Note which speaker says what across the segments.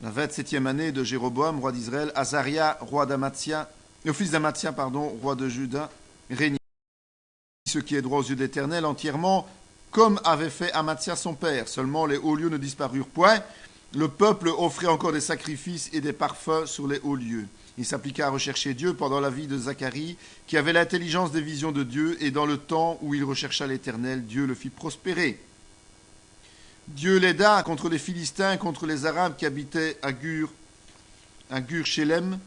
Speaker 1: la 27e année de Jéroboam, roi d'Israël, Azaria, fils d'Amathia, roi de Juda, régnait. Ce qui est droit aux yeux de l'Éternel entièrement, comme avait fait Amathia son père. Seulement les hauts lieux ne disparurent point. Le peuple offrait encore des sacrifices et des parfums sur les hauts lieux. Il s'appliqua à rechercher Dieu pendant la vie de Zacharie, qui avait l'intelligence des visions de Dieu, et dans le temps où il rechercha l'Éternel, Dieu le fit prospérer. Dieu l'aida contre les Philistins, contre les Arabes qui habitaient à Gur-Shélem.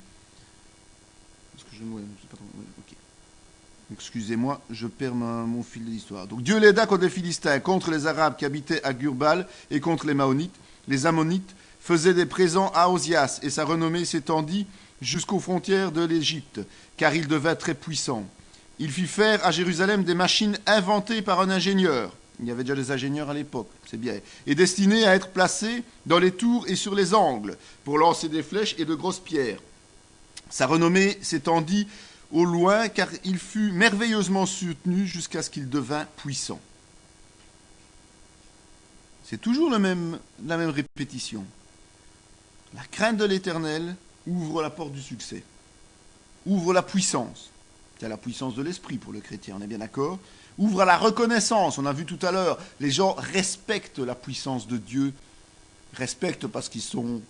Speaker 1: Excusez-moi, je perds mon fil de l'histoire. Donc Dieu l'aida contre les Philistins, contre les Arabes qui habitaient à Gurbal et contre les Maonites. Les Ammonites faisaient des présents à Osias et sa renommée s'étendit jusqu'aux frontières de l'Égypte, car il devint très puissant. Il fit faire à Jérusalem des machines inventées par un ingénieur. Il y avait déjà des ingénieurs à l'époque, c'est bien. Et destinées à être placées dans les tours et sur les angles, pour lancer des flèches et de grosses pierres. Sa renommée s'étendit au loin, car il fut merveilleusement soutenu jusqu'à ce qu'il devint puissant. C'est toujours la même répétition. La crainte de l'Éternel ouvre la porte du succès, ouvre la puissance. C'est la puissance de l'esprit pour le chrétien, on est bien d'accord. Ouvre à la reconnaissance, on a vu tout à l'heure, les gens respectent la puissance de Dieu, respectent parce qu'ils sont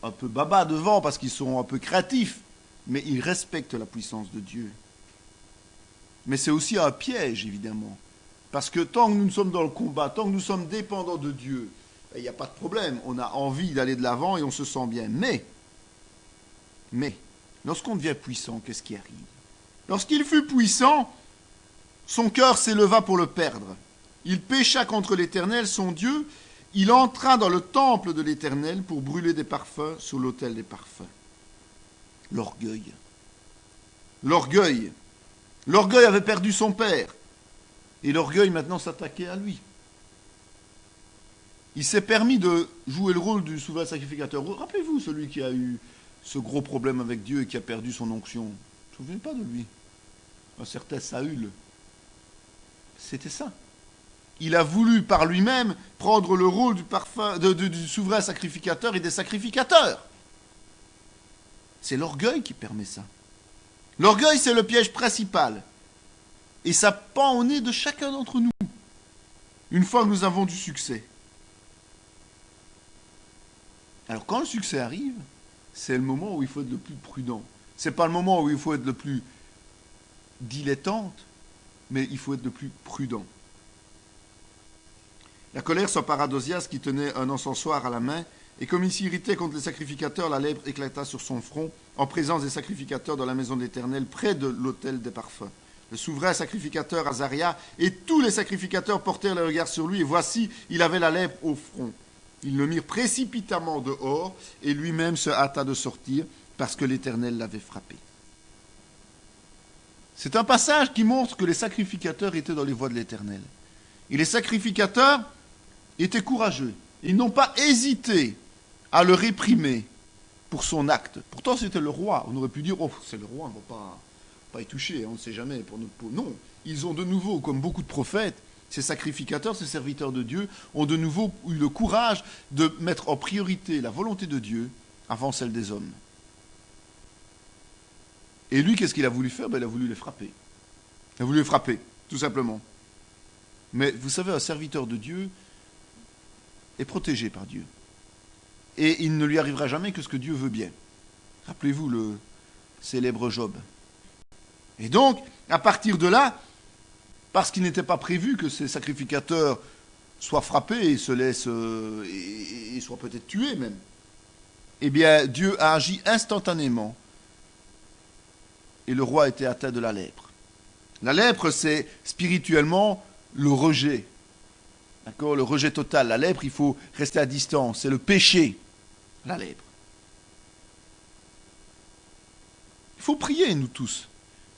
Speaker 1: un peu baba devant, parce qu'ils sont un peu créatifs, mais ils respectent la puissance de Dieu. Mais c'est aussi un piège, évidemment. Parce que tant que nous sommes dans le combat, tant que nous sommes dépendants de Dieu, il n'y a pas de problème. On a envie d'aller de l'avant et on se sent bien. Mais, lorsqu'on devient puissant, qu'est-ce qui arrive? Lorsqu'il fut puissant, son cœur s'éleva pour le perdre. Il pécha contre l'Éternel, son Dieu. Il entra dans le temple de l'Éternel pour brûler des parfums sur l'autel des parfums. L'orgueil. L'orgueil. L'orgueil avait perdu son père. Et l'orgueil maintenant s'attaquait à lui. Il s'est permis de jouer le rôle du souverain sacrificateur. Rappelez-vous celui qui a eu ce gros problème avec Dieu et qui a perdu son onction. Vous ne vous souvenez pas de lui? Un certain Saül. C'était ça. Il a voulu par lui-même prendre le rôle du souverain sacrificateur et des sacrificateurs. C'est l'orgueil qui permet ça. L'orgueil, c'est le piège principal. Et ça pend au nez de chacun d'entre nous, une fois que nous avons du succès. Alors quand le succès arrive, c'est le moment où il faut être le plus prudent. Ce n'est pas le moment où il faut être le plus dilettante, mais il faut être le plus prudent. La colère s'empara d'Osias qui tenait un encensoir à la main, et comme il s'irritait contre les sacrificateurs, la lèpre éclata sur son front, en présence des sacrificateurs dans la maison de l'Éternel, près de l'autel des parfums. Le souverain sacrificateur Azaria et tous les sacrificateurs portèrent le regard sur lui, et voici, il avait la lèpre au front. Ils le mirent précipitamment dehors, et lui-même se hâta de sortir, parce que l'Éternel l'avait frappé. C'est un passage qui montre que les sacrificateurs étaient dans les voies de l'Éternel. Et les sacrificateurs étaient courageux. Ils n'ont pas hésité à le réprimer pour son acte. Pourtant, c'était le roi. On aurait pu dire, oh, c'est le roi, on ne va pas y toucher, on ne sait jamais pour notre peau. Non, ils ont de nouveau, comme beaucoup de prophètes, ces sacrificateurs, ces serviteurs de Dieu, ont de nouveau eu le courage de mettre en priorité la volonté de Dieu avant celle des hommes. Et lui, qu'est-ce qu'il a voulu faire? Il a voulu les frapper. Il a voulu les frapper, tout simplement. Mais vous savez, un serviteur de Dieu est protégé par Dieu. Et il ne lui arrivera jamais que ce que Dieu veut bien. Rappelez-vous le célèbre Job. Et donc, à partir de là, parce qu'il n'était pas prévu que ces sacrificateurs soient frappés et se laissent et soient peut-être tués même, eh bien, Dieu a agi instantanément et le roi était atteint de la lèpre. La lèpre, c'est spirituellement le rejet. D'accord? Le rejet total. La lèpre, il faut rester à distance. C'est le péché, la lèpre. Il faut prier, nous tous,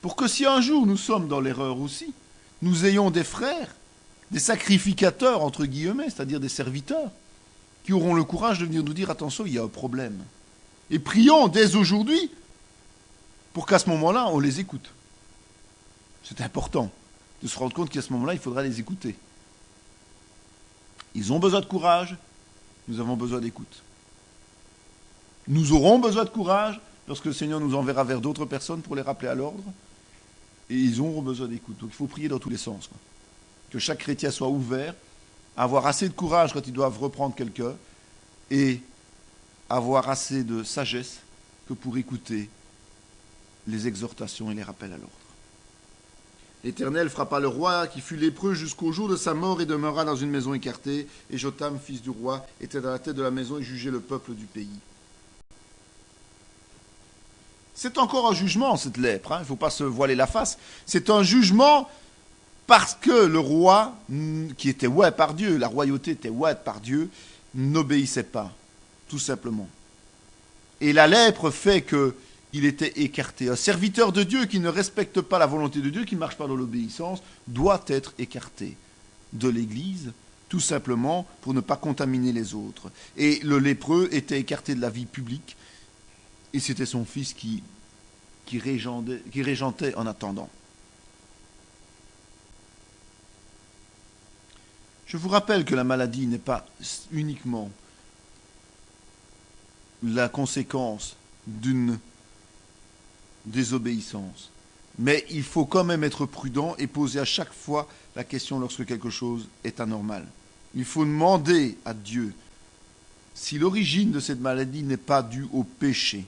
Speaker 1: pour que si un jour nous sommes dans l'erreur aussi, nous ayons des frères, des sacrificateurs, entre guillemets, c'est-à-dire des serviteurs, qui auront le courage de venir nous dire, attention, il y a un problème. Et prions dès aujourd'hui pour qu'à ce moment-là, on les écoute. C'est important de se rendre compte qu'à ce moment-là, il faudra les écouter. Ils ont besoin de courage, nous avons besoin d'écoute. Nous aurons besoin de courage lorsque le Seigneur nous enverra vers d'autres personnes pour les rappeler à l'ordre. Et ils auront besoin d'écoute. Donc il faut prier dans tous les sens, quoi. Que chaque chrétien soit ouvert, avoir assez de courage quand ils doivent reprendre quelqu'un, et avoir assez de sagesse que pour écouter les exhortations et les rappels à l'ordre. L'Éternel frappa le roi qui fut lépreux jusqu'au jour de sa mort et demeura dans une maison écartée. Et Jotam, fils du roi, était à la tête de la maison et jugeait le peuple du pays. C'est encore un jugement, cette lèpre, hein. Il ne faut pas se voiler la face. C'est un jugement parce que le roi, qui était oué par Dieu, la royauté était ouée par Dieu, n'obéissait pas, tout simplement. Et la lèpre fait qu'il était écarté. Un serviteur de Dieu qui ne respecte pas la volonté de Dieu, qui ne marche pas dans l'obéissance, doit être écarté de l'Église, tout simplement pour ne pas contaminer les autres. Et le lépreux était écarté de la vie publique, et c'était son fils qui régentait en attendant. Je vous rappelle que la maladie n'est pas uniquement la conséquence d'une désobéissance. Mais il faut quand même être prudent et poser à chaque fois la question lorsque quelque chose est anormal. Il faut demander à Dieu si l'origine de cette maladie n'est pas due au péché.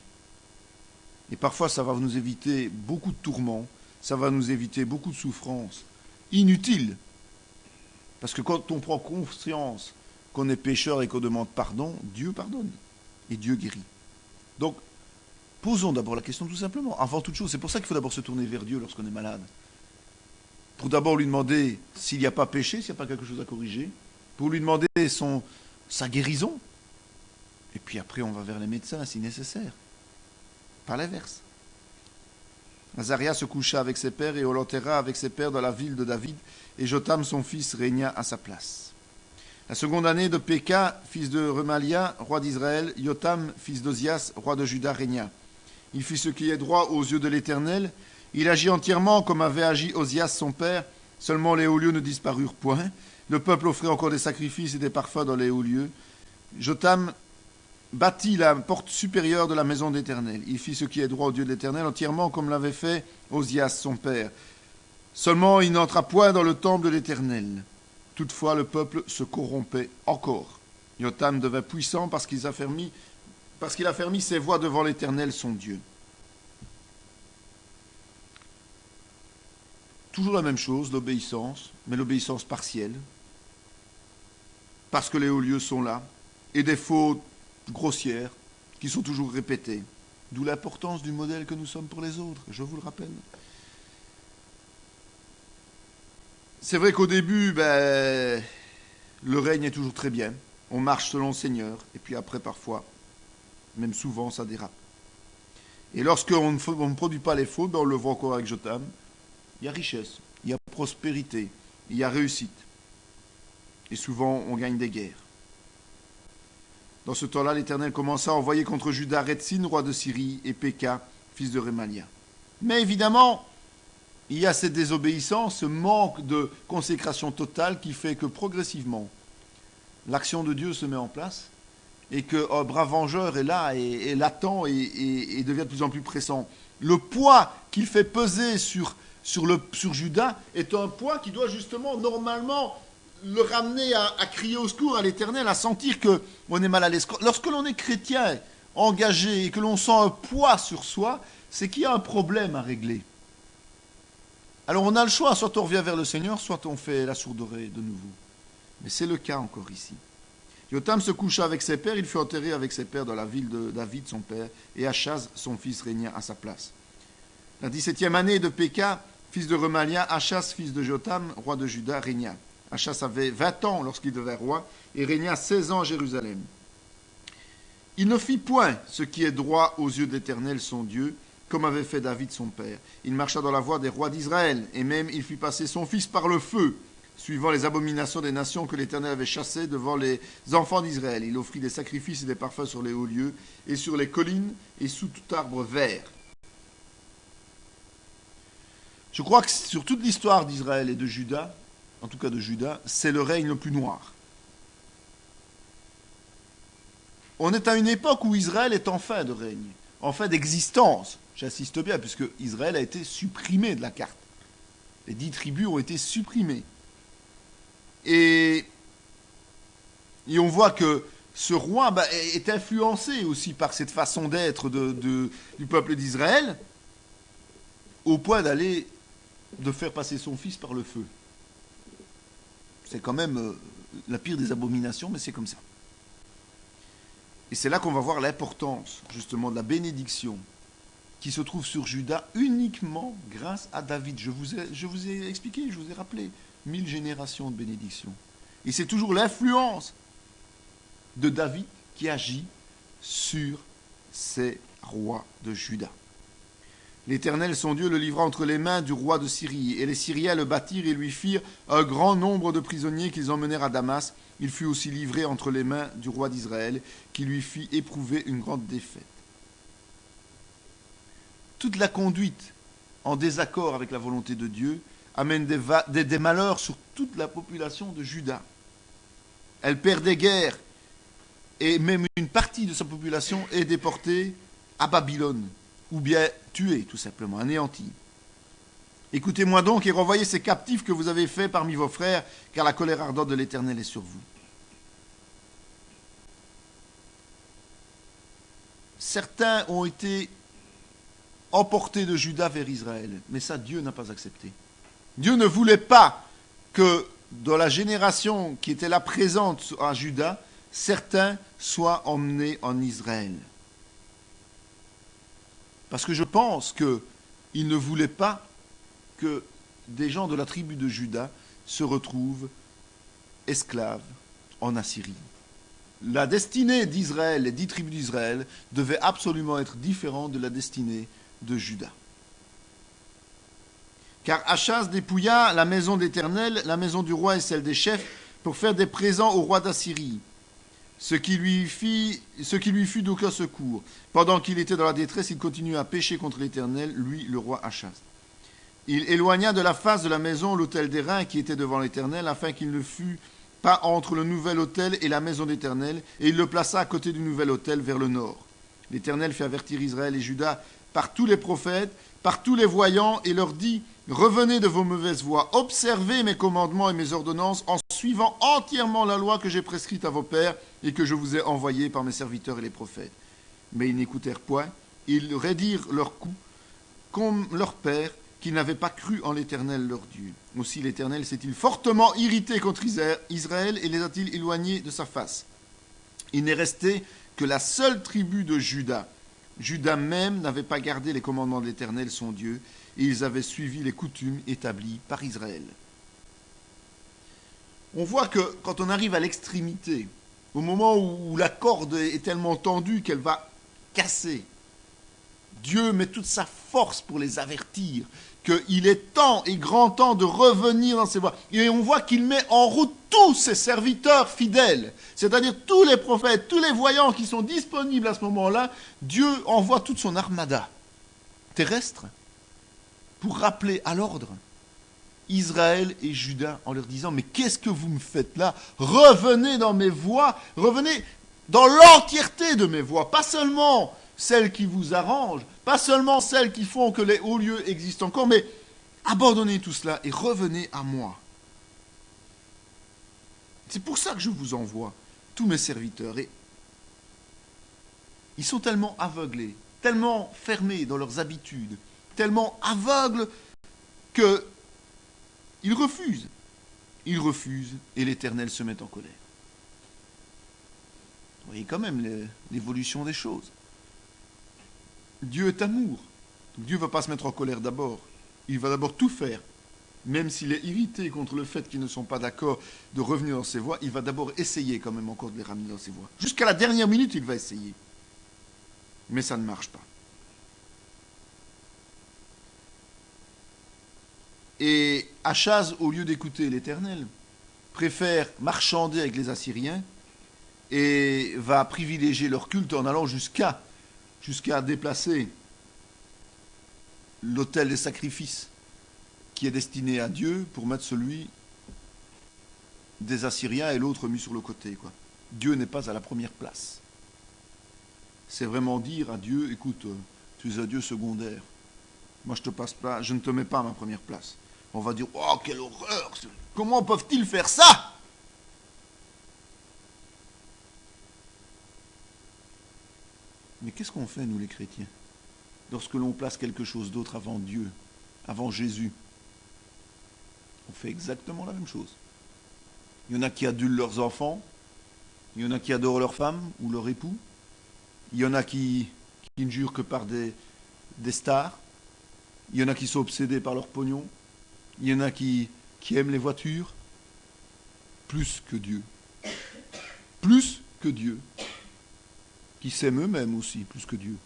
Speaker 1: Et parfois, ça va nous éviter beaucoup de tourments, ça va nous éviter beaucoup de souffrances inutiles. Parce que quand on prend conscience qu'on est pécheur et qu'on demande pardon, Dieu pardonne. Et Dieu guérit. Donc, posons d'abord la question tout simplement. Avant toute chose, c'est pour ça qu'il faut d'abord se tourner vers Dieu lorsqu'on est malade. Pour d'abord lui demander s'il n'y a pas péché, s'il n'y a pas quelque chose à corriger. Pour lui demander sa guérison. Et puis après, on va vers les médecins si nécessaire. Pas l'inverse. Azaria se coucha avec ses pères et on l'enterra avec ses pères dans la ville de David. Et Jotam, son fils, régna à sa place. La seconde année de Péka, fils de Remalia, roi d'Israël, Jotam, fils d'Ozias, roi de Juda, régna. Il fit ce qui est droit aux yeux de l'Éternel. Il agit entièrement comme avait agi Ozias son père, seulement les hauts lieux ne disparurent point. Le peuple offrait encore des sacrifices et des parfums dans les hauts lieux. Jotam bâtit la porte supérieure de la maison d'Éternel. Il fit ce qui est droit aux yeux de l'Éternel, entièrement comme l'avait fait Ozias son père. Seulement il n'entra point dans le temple de l'Éternel. Toutefois, le peuple se corrompait encore. Jotam devint puissant parce qu'il a fermé ses voies devant l'Éternel, son Dieu. Toujours la même chose, l'obéissance, mais l'obéissance partielle. Parce que les hauts lieux sont là, et des fautes grossières qui sont toujours répétées. D'où l'importance du modèle que nous sommes pour les autres, je vous le rappelle. C'est vrai qu'au début, le règne est toujours très bien. On marche selon le Seigneur. Et puis après, parfois, même souvent, ça dérape. Et lorsqu'on ne produit pas les fautes, on le voit encore avec Jotam, il y a richesse, il y a prospérité, il y a réussite. Et souvent, on gagne des guerres. Dans ce temps-là, l'Éternel commença à envoyer contre Juda Retsin, roi de Syrie, et Péka, fils de Remalia. Mais évidemment, il y a cette désobéissance, ce manque de consécration totale qui fait que progressivement, l'action de Dieu se met en place et qu'un bras vengeur est là et l'attend et devient de plus en plus pressant. Le poids qu'il fait peser sur Juda est un poids qui doit justement, normalement, le ramener à crier au secours à l'Éternel, à sentir qu'on est mal à l'aise. Lorsque l'on est chrétien, engagé et que l'on sent un poids sur soi, c'est qu'il y a un problème à régler. Alors on a le choix, soit on revient vers le Seigneur, soit on fait la sourde oreille de nouveau. Mais c'est le cas encore ici. Jotam se coucha avec ses pères, il fut enterré avec ses pères dans la ville de David, son père, et Achaz, son fils, régna à sa place. La 17e année de Péka, fils de Remalia, Achaz, fils de Jotam, roi de Juda, régna. Achaz avait 20 ans lorsqu'il devint roi, et régna 16 ans à Jérusalem. Il ne fit point ce qui est droit aux yeux de l'Éternel, son Dieu, comme avait fait David son père. Il marcha dans la voie des rois d'Israël, et même il fit passer son fils par le feu, suivant les abominations des nations que l'Éternel avait chassées devant les enfants d'Israël. Il offrit des sacrifices et des parfums sur les hauts lieux, et sur les collines, et sous tout arbre vert. Je crois que sur toute l'histoire d'Israël et de Juda, en tout cas de Juda, c'est le règne le plus noir. On est à une époque où Israël est en fin de règne, en fin d'existence. J'insiste bien, puisque Israël a été supprimé de la carte. Les 10 tribus ont été supprimées. Et on voit que ce roi est influencé aussi par cette façon d'être du peuple d'Israël, au point de faire passer son fils par le feu. C'est quand même la pire des abominations, mais c'est comme ça. Et c'est là qu'on va voir l'importance, justement, de la bénédiction qui se trouve sur Juda uniquement grâce à David. Je vous ai expliqué, je vous ai rappelé, 1000 générations de bénédiction. Et c'est toujours l'influence de David qui agit sur ces rois de Juda. L'Éternel, son Dieu, le livra entre les mains du roi de Syrie. Et les Syriens le battirent et lui firent un grand nombre de prisonniers qu'ils emmenèrent à Damas. Il fut aussi livré entre les mains du roi d'Israël, qui lui fit éprouver une grande défaite. Toute la conduite en désaccord avec la volonté de Dieu amène des malheurs sur toute la population de Juda. Elle perd des guerres et même une partie de sa population est déportée à Babylone, ou bien tuée tout simplement, anéantie. Écoutez-moi donc et renvoyez ces captifs que vous avez faits parmi vos frères, car la colère ardente de l'Éternel est sur vous. Certains ont été emportés de Juda vers Israël, mais ça Dieu n'a pas accepté. Dieu ne voulait pas que dans la génération qui était là présente à Juda, certains soient emmenés en Israël. Parce que je pense qu'il ne voulait pas que des gens de la tribu de Juda se retrouvent esclaves en Assyrie. La destinée d'Israël, les 10 tribus d'Israël, devait absolument être différente de la destinée de Juda. Car Achaz dépouilla la maison de l'Éternel, la maison du roi et celle des chefs, pour faire des présents au roi d'Assyrie, ce qui lui fut d'aucun secours. Pendant qu'il était dans la détresse, il continua à pécher contre l'Éternel, lui, le roi Achaz. Il éloigna de la face de la maison l'autel d'airain qui était devant l'Éternel, afin qu'il ne fût pas entre le nouvel autel et la maison d'Éternel, et il le plaça à côté du nouvel autel vers le nord. L'Éternel fit avertir Israël et Juda par tous les prophètes, par tous les voyants, et leur dit: revenez de vos mauvaises voies, observez mes commandements et mes ordonnances en suivant entièrement la loi que j'ai prescrite à vos pères et que je vous ai envoyée par mes serviteurs et les prophètes. Mais ils n'écoutèrent point, ils raidirent leur cou comme leur père, qui n'avaient pas cru en l'Éternel leur Dieu. Aussi l'Éternel s'est-il fortement irrité contre Israël et les a-t-il éloignés de sa face. Il n'est resté que la seule tribu de Juda. Juda même n'avait pas gardé les commandements de l'Éternel son Dieu, et ils avaient suivi les coutumes établies par Israël. On voit que quand on arrive à l'extrémité, au moment où la corde est tellement tendue qu'elle va casser, Dieu met toute sa force pour les avertir qu'il est temps et grand temps de revenir dans ses voies. Et on voit qu'il met en route tous ses serviteurs fidèles, c'est-à-dire tous les prophètes, tous les voyants qui sont disponibles à ce moment-là. Dieu envoie toute son armada terrestre pour rappeler à l'ordre Israël et Juda en leur disant: mais qu'est-ce que vous me faites là? Revenez dans mes voies, revenez dans l'entièreté de mes voies, pas seulement celles qui vous arrangent, pas seulement celles qui font que les hauts lieux existent encore, mais abandonnez tout cela et revenez à moi. C'est pour ça que je vous envoie tous mes serviteurs. Et ils sont tellement aveuglés, tellement fermés dans leurs habitudes, tellement aveugles qu'ils refusent. Ils refusent et l'Éternel se met en colère. Vous voyez quand même l'évolution des choses. Dieu est amour. Donc Dieu ne va pas se mettre en colère d'abord. Il va d'abord tout faire. Même s'il est irrité contre le fait qu'ils ne sont pas d'accord de revenir dans ses voies, il va d'abord essayer quand même encore de les ramener dans ses voies. Jusqu'à la dernière minute, il va essayer. Mais ça ne marche pas. Et Achaz, au lieu d'écouter l'Éternel, préfère marchander avec les Assyriens et va privilégier leur culte en allant jusqu'à déplacer l'autel des sacrifices qui est destiné à Dieu pour mettre celui des Assyriens et l'autre mis sur le côté, quoi. Dieu n'est pas à la première place. c'est vraiment dire à Dieu, écoute, tu es un Dieu secondaire. Moi, je ne te mets pas à ma première place. On va dire, oh, quelle horreur! Comment peuvent-ils faire ça? Mais qu'est-ce qu'on fait, nous les chrétiens, lorsque l'on place quelque chose d'autre avant Dieu, avant Jésus? On fait exactement la même chose. Il y en a qui adulent leurs enfants, il y en a qui adorent leur femme ou leur époux, il y en a qui ne jurent que par des stars, il y en a qui sont obsédés par leur pognon, il y en a qui aiment les voitures, plus que Dieu. Plus que Dieu. Qui s'aiment eux-mêmes aussi, plus que Dieu.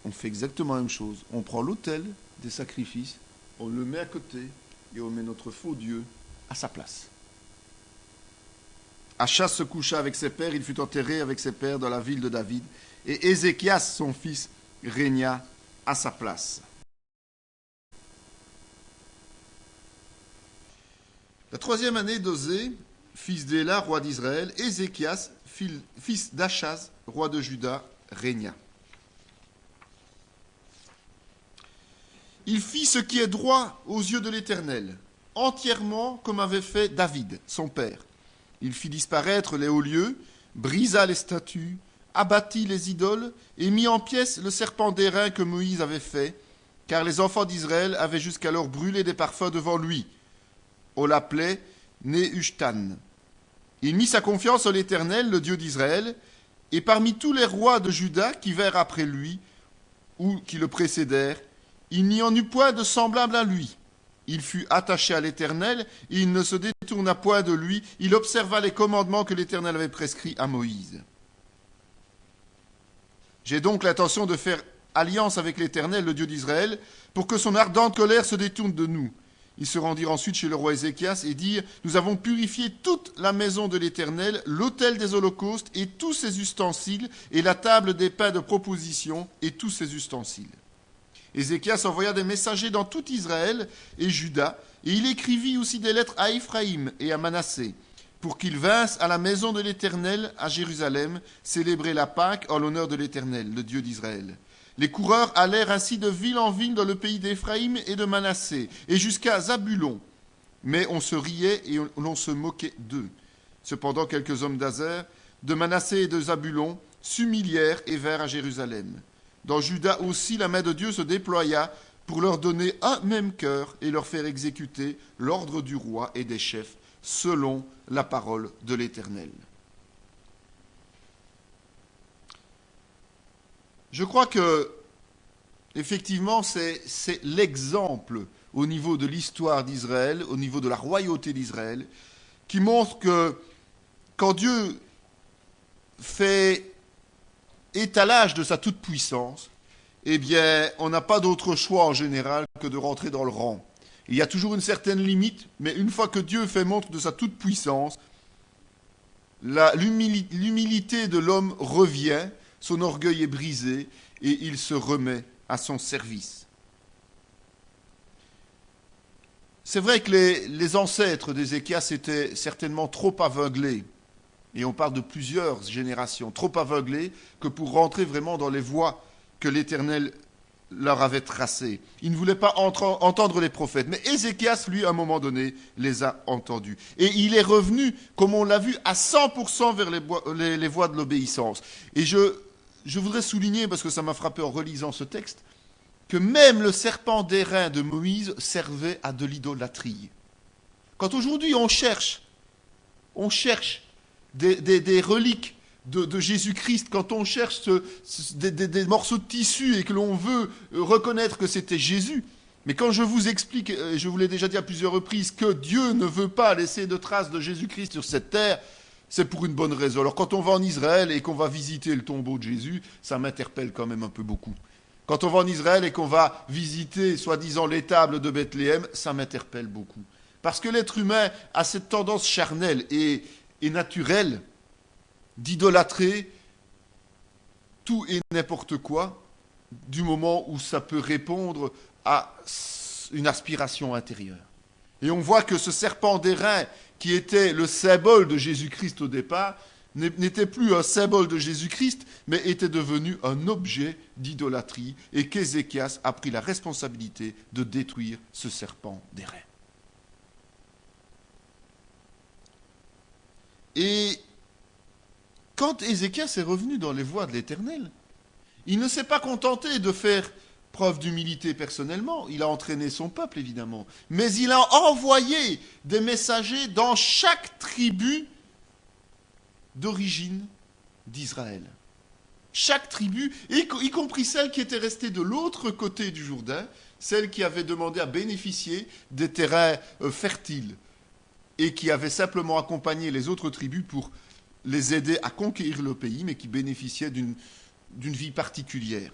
Speaker 1: On fait exactement la même chose. On prend l'autel des sacrifices, on le met à côté et on met notre faux Dieu à sa place. Achaz se coucha avec ses pères, il fut enterré avec ses pères dans la ville de David, et Ézéchias, son fils, régna à sa place. La 3e année d'Osée, fils d'Éla, roi d'Israël, Ézéchias, fils d'Achaz, roi de Juda, régna. Il fit ce qui est droit aux yeux de l'Éternel, entièrement comme avait fait David, son père. Il fit disparaître les hauts lieux, brisa les statues, abattit les idoles et mit en pièces le serpent d'airain que Moïse avait fait, car les enfants d'Israël avaient jusqu'alors brûlé des parfums devant lui. On l'appelait Nehushtan. Il mit sa confiance en l'Éternel, le Dieu d'Israël, et parmi tous les rois de Juda qui vinrent après lui, ou qui le précédèrent, il n'y en eut point de semblable à lui. Il fut attaché à l'Éternel, et il ne se détourna point de lui, il observa les commandements que l'Éternel avait prescrits à Moïse. J'ai donc l'intention de faire alliance avec l'Éternel, le Dieu d'Israël, pour que son ardente colère se détourne de nous. Ils se rendirent ensuite chez le roi Ézéchias et dirent « Nous avons purifié toute la maison de l'Éternel, l'autel des holocaustes et tous ses ustensiles, et la table des pains de proposition et tous ses ustensiles. » Ézéchias envoya des messagers dans tout Israël et Juda, et il écrivit aussi des lettres à Éphraïm et à Manassé, pour qu'ils vinssent à la maison de l'Éternel à Jérusalem, célébrer la Pâque en l'honneur de l'Éternel, le Dieu d'Israël. Les coureurs allèrent ainsi de ville en ville dans le pays d'Éphraïm et de Manassé, et jusqu'à Zabulon. Mais on se riait et l'on se moquait d'eux. Cependant, quelques hommes d'Azer, de Manassé et de Zabulon, s'humilièrent et vinrent à Jérusalem. Dans Juda aussi, la main de Dieu se déploya pour leur donner un même cœur et leur faire exécuter l'ordre du roi et des chefs, selon la parole de l'Éternel. Je crois que, effectivement, c'est l'exemple au niveau de l'histoire d'Israël, au niveau de la royauté d'Israël, qui montre que quand Dieu fait étalage de sa toute-puissance, eh bien, on n'a pas d'autre choix en général que de rentrer dans le rang. Il y a toujours une certaine limite, mais une fois que Dieu fait montre de sa toute-puissance, l'humilité de l'homme revient, son orgueil est brisé et il se remet à son service. C'est vrai que les ancêtres d'Ézéchias étaient certainement trop aveuglés, et on parle de plusieurs générations, trop aveuglés que pour rentrer vraiment dans les voies que l'Éternel leur avait tracées. Ils ne voulaient pas entendre les prophètes, mais Ézéchias, lui, à un moment donné, les a entendus. Et il est revenu, comme on l'a vu, à 100% vers les voies de l'obéissance. Et je voudrais souligner, parce que ça m'a frappé en relisant ce texte, que même le serpent d'airain de Moïse servait à de l'idolâtrie. Quand aujourd'hui on cherche des reliques de Jésus-Christ, quand on cherche des morceaux de tissu et que l'on veut reconnaître que c'était Jésus, mais quand je vous explique, je vous l'ai déjà dit à plusieurs reprises, que Dieu ne veut pas laisser de traces de Jésus-Christ sur cette terre, c'est pour une bonne raison. Alors quand on va en Israël et qu'on va visiter le tombeau de Jésus, ça m'interpelle quand même un peu beaucoup. Quand on va en Israël et qu'on va visiter, soi-disant, l'étable de Bethléem, ça m'interpelle beaucoup. Parce que l'être humain a cette tendance charnelle et naturelle d'idolâtrer tout et n'importe quoi, du moment où ça peut répondre à une aspiration intérieure. Et on voit que ce serpent d'airain, qui était le symbole de Jésus-Christ au départ, n'était plus un symbole de Jésus-Christ, mais était devenu un objet d'idolâtrie, et qu'Ézéchias a pris la responsabilité de détruire ce serpent d'airain. Et quand Ézéchias est revenu dans les voies de l'Éternel, il ne s'est pas contenté de faire preuve d'humilité personnellement, il a entraîné son peuple évidemment, mais il a envoyé des messagers dans chaque tribu d'origine d'Israël. Chaque tribu, y compris celle qui était restée de l'autre côté du Jourdain, celle qui avait demandé à bénéficier des terrains fertiles et qui avait simplement accompagné les autres tribus pour les aider à conquérir le pays, mais qui bénéficiaient d'une vie particulière.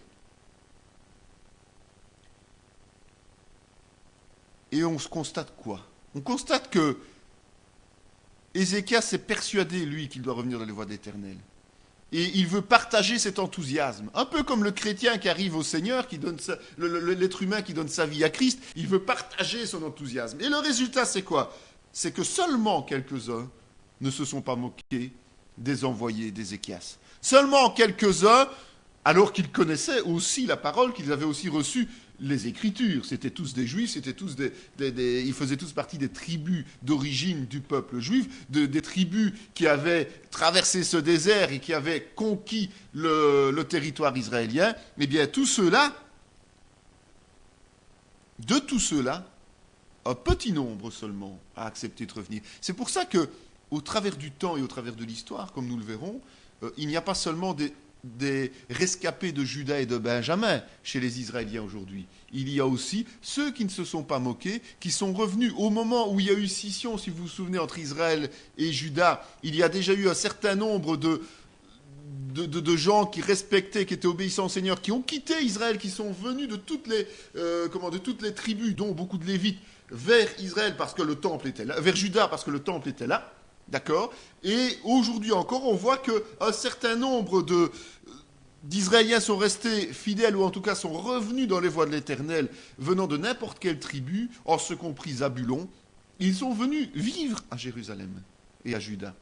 Speaker 1: Et on se constate quoi? On constate que Ézéchias est persuadé, lui, qu'il doit revenir dans les voies de l'Éternel. Et il veut partager cet enthousiasme. Un peu comme le chrétien qui arrive au Seigneur, l'être humain qui donne sa vie à Christ, il veut partager son enthousiasme. Et le résultat, c'est quoi? C'est que seulement quelques-uns ne se sont pas moqués des envoyés d'Ézéchias. Seulement quelques-uns, alors qu'ils connaissaient aussi la parole, qu'ils avaient aussi reçu les Écritures. C'étaient tous des Juifs, c'étaient tous ils faisaient tous partie des tribus d'origine du peuple juif, des tribus qui avaient traversé ce désert et qui avaient conquis le territoire israélien. Eh bien, tous ceux-là, un petit nombre seulement a accepté de revenir. C'est pour ça que, au travers du temps et au travers de l'histoire, comme nous le verrons, il n'y a pas seulement des rescapés de Juda et de Benjamin chez les Israéliens aujourd'hui. Il y a aussi ceux qui ne se sont pas moqués, qui sont revenus au moment où il y a eu scission, si vous vous souvenez, entre Israël et Juda. Il y a déjà eu un certain nombre de gens qui respectaient, qui étaient obéissants au Seigneur, qui ont quitté Israël, qui sont venus de toutes les tribus, dont beaucoup de Lévites, vers Israël parce que le temple était là, vers Juda parce que le temple était là. D'accord? Et aujourd'hui encore, on voit qu'un certain nombre d'Israéliens sont restés fidèles, ou en tout cas sont revenus dans les voies de l'Éternel, venant de n'importe quelle tribu, en ce compris Zabulon. Ils sont venus vivre à Jérusalem et à Juda.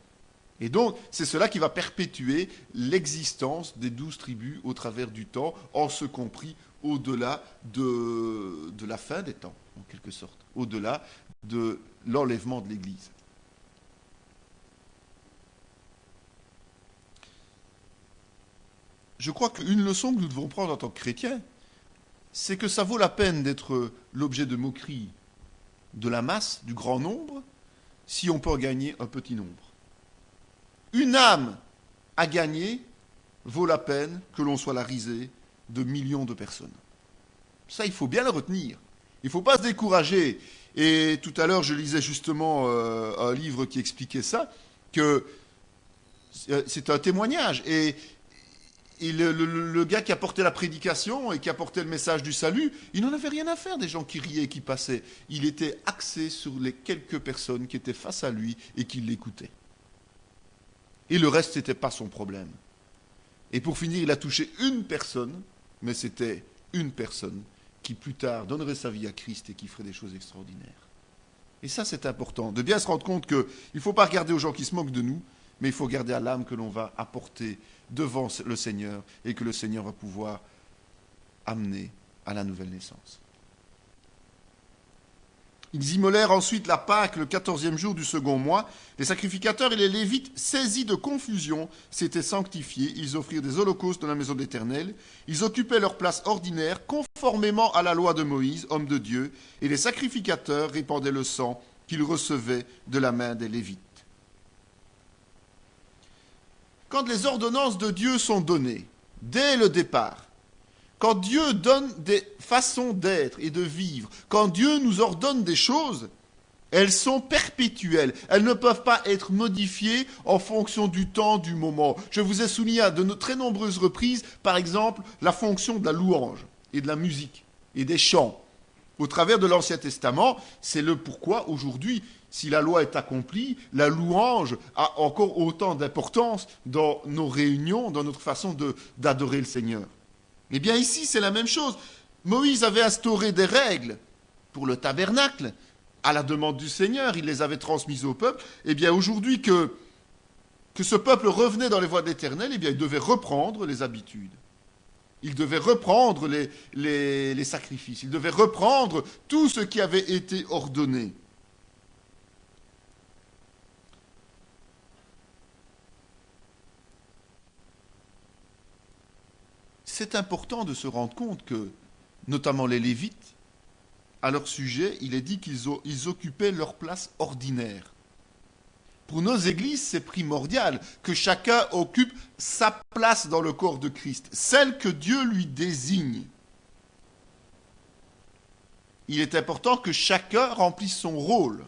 Speaker 1: Et donc, c'est cela qui va perpétuer l'existence des 12 tribus au travers du temps, en ce compris au-delà de la fin des temps, en quelque sorte, au-delà de l'enlèvement de l'Église. Je crois qu'une leçon que nous devons prendre en tant que chrétiens, c'est que ça vaut la peine d'être l'objet de moquerie de la masse, du grand nombre, si on peut en gagner un petit nombre. Une âme à gagner vaut la peine que l'on soit la risée de millions de personnes. Ça, il faut bien le retenir. Il ne faut pas se décourager. Et tout à l'heure, je lisais justement un livre qui expliquait ça, que c'est un témoignage. Et le gars qui apportait la prédication et qui apportait le message du salut, il n'en avait rien à faire des gens qui riaient et qui passaient. Il était axé sur les quelques personnes qui étaient face à lui et qui l'écoutaient. Et le reste, ce n'était pas son problème. Et pour finir, il a touché une personne, mais c'était une personne qui plus tard donnerait sa vie à Christ et qui ferait des choses extraordinaires. Et ça, c'est important, de bien se rendre compte qu'il ne faut pas regarder aux gens qui se moquent de nous, mais il faut regarder à l'âme que l'on va apporter devant le Seigneur et que le Seigneur va pouvoir amener à la nouvelle naissance. Ils immolèrent ensuite la Pâque le 14e jour du second mois. Les sacrificateurs et les Lévites, saisis de confusion, s'étaient sanctifiés. Ils offrirent des holocaustes dans la maison de l'Éternel. Ils occupaient leur place ordinaire, conformément à la loi de Moïse, homme de Dieu, et les sacrificateurs répandaient le sang qu'ils recevaient de la main des Lévites. Quand les ordonnances de Dieu sont données, dès le départ, quand Dieu donne des façons d'être et de vivre, quand Dieu nous ordonne des choses, elles sont perpétuelles. Elles ne peuvent pas être modifiées en fonction du temps, du moment. Je vous ai souligné à de très nombreuses reprises, par exemple, la fonction de la louange et de la musique et des chants. Au travers de l'Ancien Testament, c'est le pourquoi aujourd'hui, si la loi est accomplie, la louange a encore autant d'importance dans nos réunions, dans notre façon d'adorer le Seigneur. Eh bien ici, c'est la même chose. Moïse avait instauré des règles pour le tabernacle, à la demande du Seigneur, il les avait transmises au peuple. Eh bien aujourd'hui que que ce peuple revenait dans les voies de l'Éternel, eh bien, il devait reprendre les habitudes. Il devait reprendre les sacrifices. Il devait reprendre tout ce qui avait été ordonné. C'est important de se rendre compte que, notamment les Lévites, à leur sujet, il est dit qu'ils occupaient leur place ordinaire. Pour nos églises, c'est primordial que chacun occupe sa place dans le corps de Christ, celle que Dieu lui désigne. Il est important que chacun remplisse son rôle,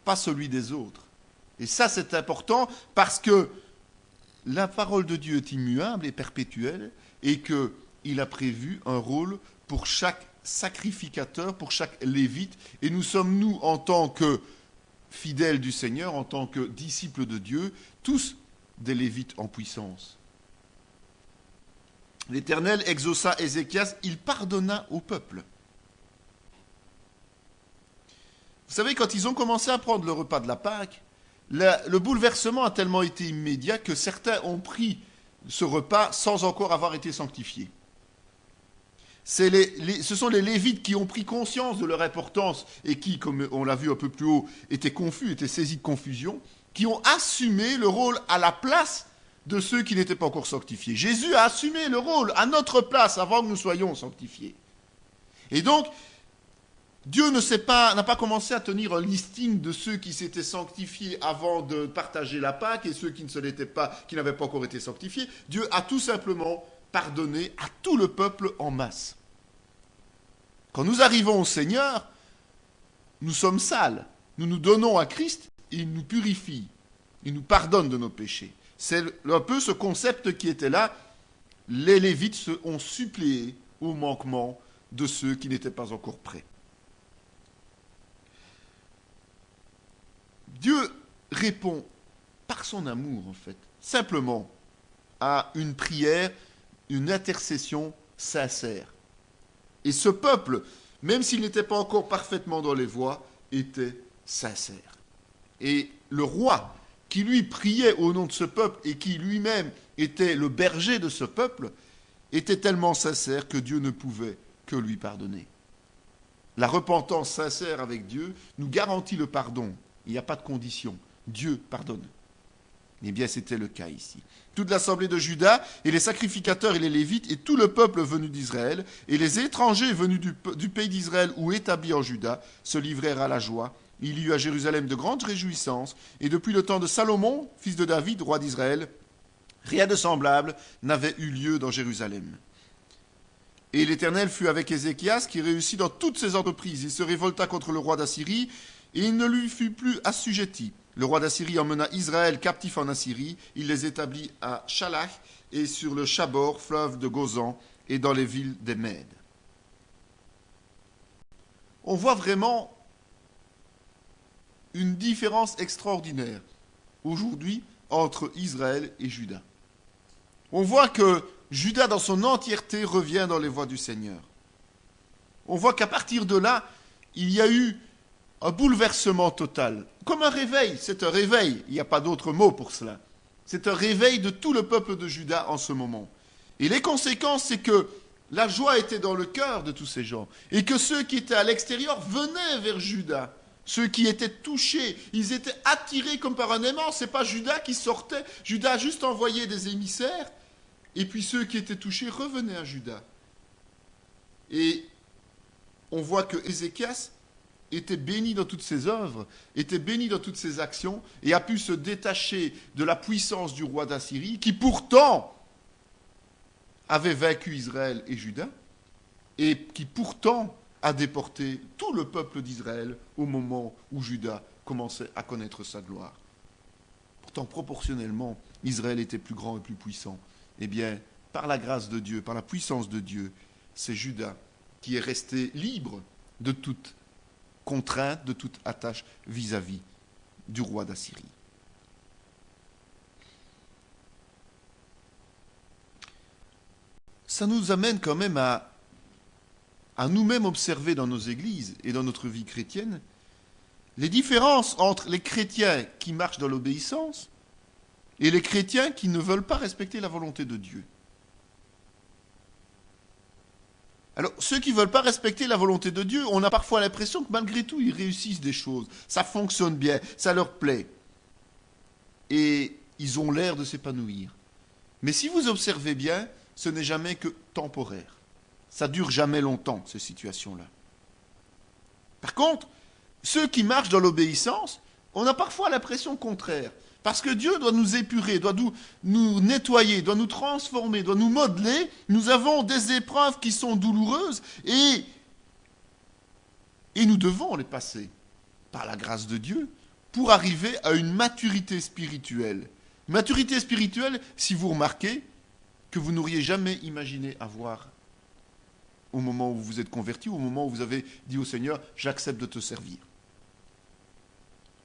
Speaker 1: pas celui des autres. Et ça, c'est important parce que la parole de Dieu est immuable et perpétuelle et qu'il a prévu un rôle pour chaque sacrificateur, pour chaque lévite. Et nous sommes, nous, en tant que fidèles du Seigneur, en tant que disciples de Dieu, tous des lévites en puissance. L'Éternel exauça Ézéchias, il pardonna au peuple. Vous savez, quand ils ont commencé à prendre le repas de la Pâque, le bouleversement a tellement été immédiat que certains ont pris ce repas sans encore avoir été sanctifiés. Ce sont les Lévites qui ont pris conscience de leur importance et qui, comme on l'a vu un peu plus haut, étaient confus, étaient saisis de confusion, qui ont assumé le rôle à la place de ceux qui n'étaient pas encore sanctifiés. Jésus a assumé le rôle à notre place avant que nous soyons sanctifiés. Et donc, Dieu n'a pas commencé à tenir un listing de ceux qui s'étaient sanctifiés avant de partager la Pâque et ceux qui ne se l'étaient pas, qui n'avaient pas encore été sanctifiés. Dieu a tout simplement pardonné à tout le peuple en masse. Quand nous arrivons au Seigneur, nous sommes sales. Nous nous donnons à Christ et il nous purifie. Il nous pardonne de nos péchés. C'est un peu ce concept qui était là. Les Lévites ont suppléé au manquement de ceux qui n'étaient pas encore prêts. Dieu répond par son amour, en fait, simplement à une prière, une intercession sincère. Et ce peuple, même s'il n'était pas encore parfaitement dans les voies, était sincère. Et le roi, qui lui priait au nom de ce peuple et qui lui-même était le berger de ce peuple, était tellement sincère que Dieu ne pouvait que lui pardonner. La repentance sincère avec Dieu nous garantit le pardon. Il n'y a pas de condition. Dieu pardonne. Eh bien, c'était le cas ici. Toute l'assemblée de Juda, et les sacrificateurs et les Lévites, et tout le peuple venu d'Israël, et les étrangers venus du pays d'Israël ou établis en Juda, se livrèrent à la joie. Il y eut à Jérusalem de grandes réjouissances, et depuis le temps de Salomon, fils de David, roi d'Israël, rien de semblable n'avait eu lieu dans Jérusalem. Et l'Éternel fut avec Ézéchias, qui réussit dans toutes ses entreprises. Il se révolta contre le roi d'Assyrie, et il ne lui fut plus assujetti. Le roi d'Assyrie emmena Israël captif en Assyrie. Il les établit à Shalach et sur le Chabor, fleuve de Gozan, et dans les villes des Mèdes. On voit vraiment une différence extraordinaire aujourd'hui entre Israël et Juda. On voit que Juda dans son entièreté revient dans les voies du Seigneur. On voit qu'à partir de là, il y a eu un bouleversement total. Comme un réveil, c'est un réveil, il n'y a pas d'autre mot pour cela. C'est un réveil de tout le peuple de Juda en ce moment. Et les conséquences, c'est que la joie était dans le cœur de tous ces gens. Et que ceux qui étaient à l'extérieur venaient vers Juda. Ceux qui étaient touchés, ils étaient attirés comme par un aimant. Ce n'est pas Juda qui sortait. Juda a juste envoyé des émissaires. Et puis ceux qui étaient touchés revenaient à Juda. Et on voit que Ézéchias était béni dans toutes ses œuvres, était béni dans toutes ses actions, et a pu se détacher de la puissance du roi d'Assyrie, qui pourtant avait vaincu Israël et Juda, et qui pourtant a déporté tout le peuple d'Israël au moment où Juda commençait à connaître sa gloire. Pourtant, proportionnellement, Israël était plus grand et plus puissant. Eh bien, par la grâce de Dieu, par la puissance de Dieu, c'est Juda qui est resté libre de toute contrainte, de toute attache vis-à-vis du roi d'Assyrie. Ça nous amène quand même à nous-mêmes observer dans nos églises et dans notre vie chrétienne les différences entre les chrétiens qui marchent dans l'obéissance et les chrétiens qui ne veulent pas respecter la volonté de Dieu. Alors, ceux qui ne veulent pas respecter la volonté de Dieu, on a parfois l'impression que malgré tout, ils réussissent des choses. Ça fonctionne bien, ça leur plaît. Et ils ont l'air de s'épanouir. Mais si vous observez bien, ce n'est jamais que temporaire. Ça ne dure jamais longtemps, ces situations-là. Par contre, ceux qui marchent dans l'obéissance, on a parfois l'impression contraire. Parce que Dieu doit nous épurer, doit nous nettoyer, doit nous transformer, doit nous modeler. Nous avons des épreuves qui sont douloureuses et nous devons les passer par la grâce de Dieu pour arriver à une maturité spirituelle. Maturité spirituelle, si vous remarquez, que vous n'auriez jamais imaginé avoir au moment où vous vous êtes converti, au moment où vous avez dit au Seigneur, j'accepte de te servir.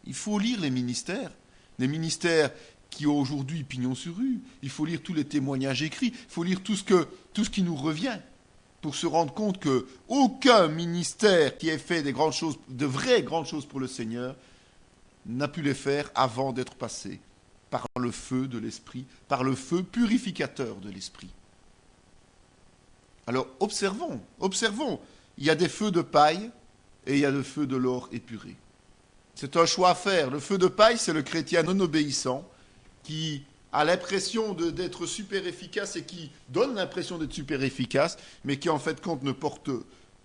Speaker 1: Il faut lire les ministères qui ont aujourd'hui pignon sur rue. Il faut lire tous les témoignages écrits. Il faut lire tout ce qui nous revient pour se rendre compte qu'aucun ministère qui ait fait des grandes choses, de vraies grandes choses pour le Seigneur, n'a pu les faire avant d'être passé par le feu de l'Esprit, par le feu purificateur de l'Esprit. Alors observons. Il y a des feux de paille et il y a des feux de l'or épuré. C'est un choix à faire. Le feu de paille, c'est le chrétien non obéissant qui a l'impression d'être super efficace et qui donne l'impression d'être super efficace, mais qui en fait compte ne porte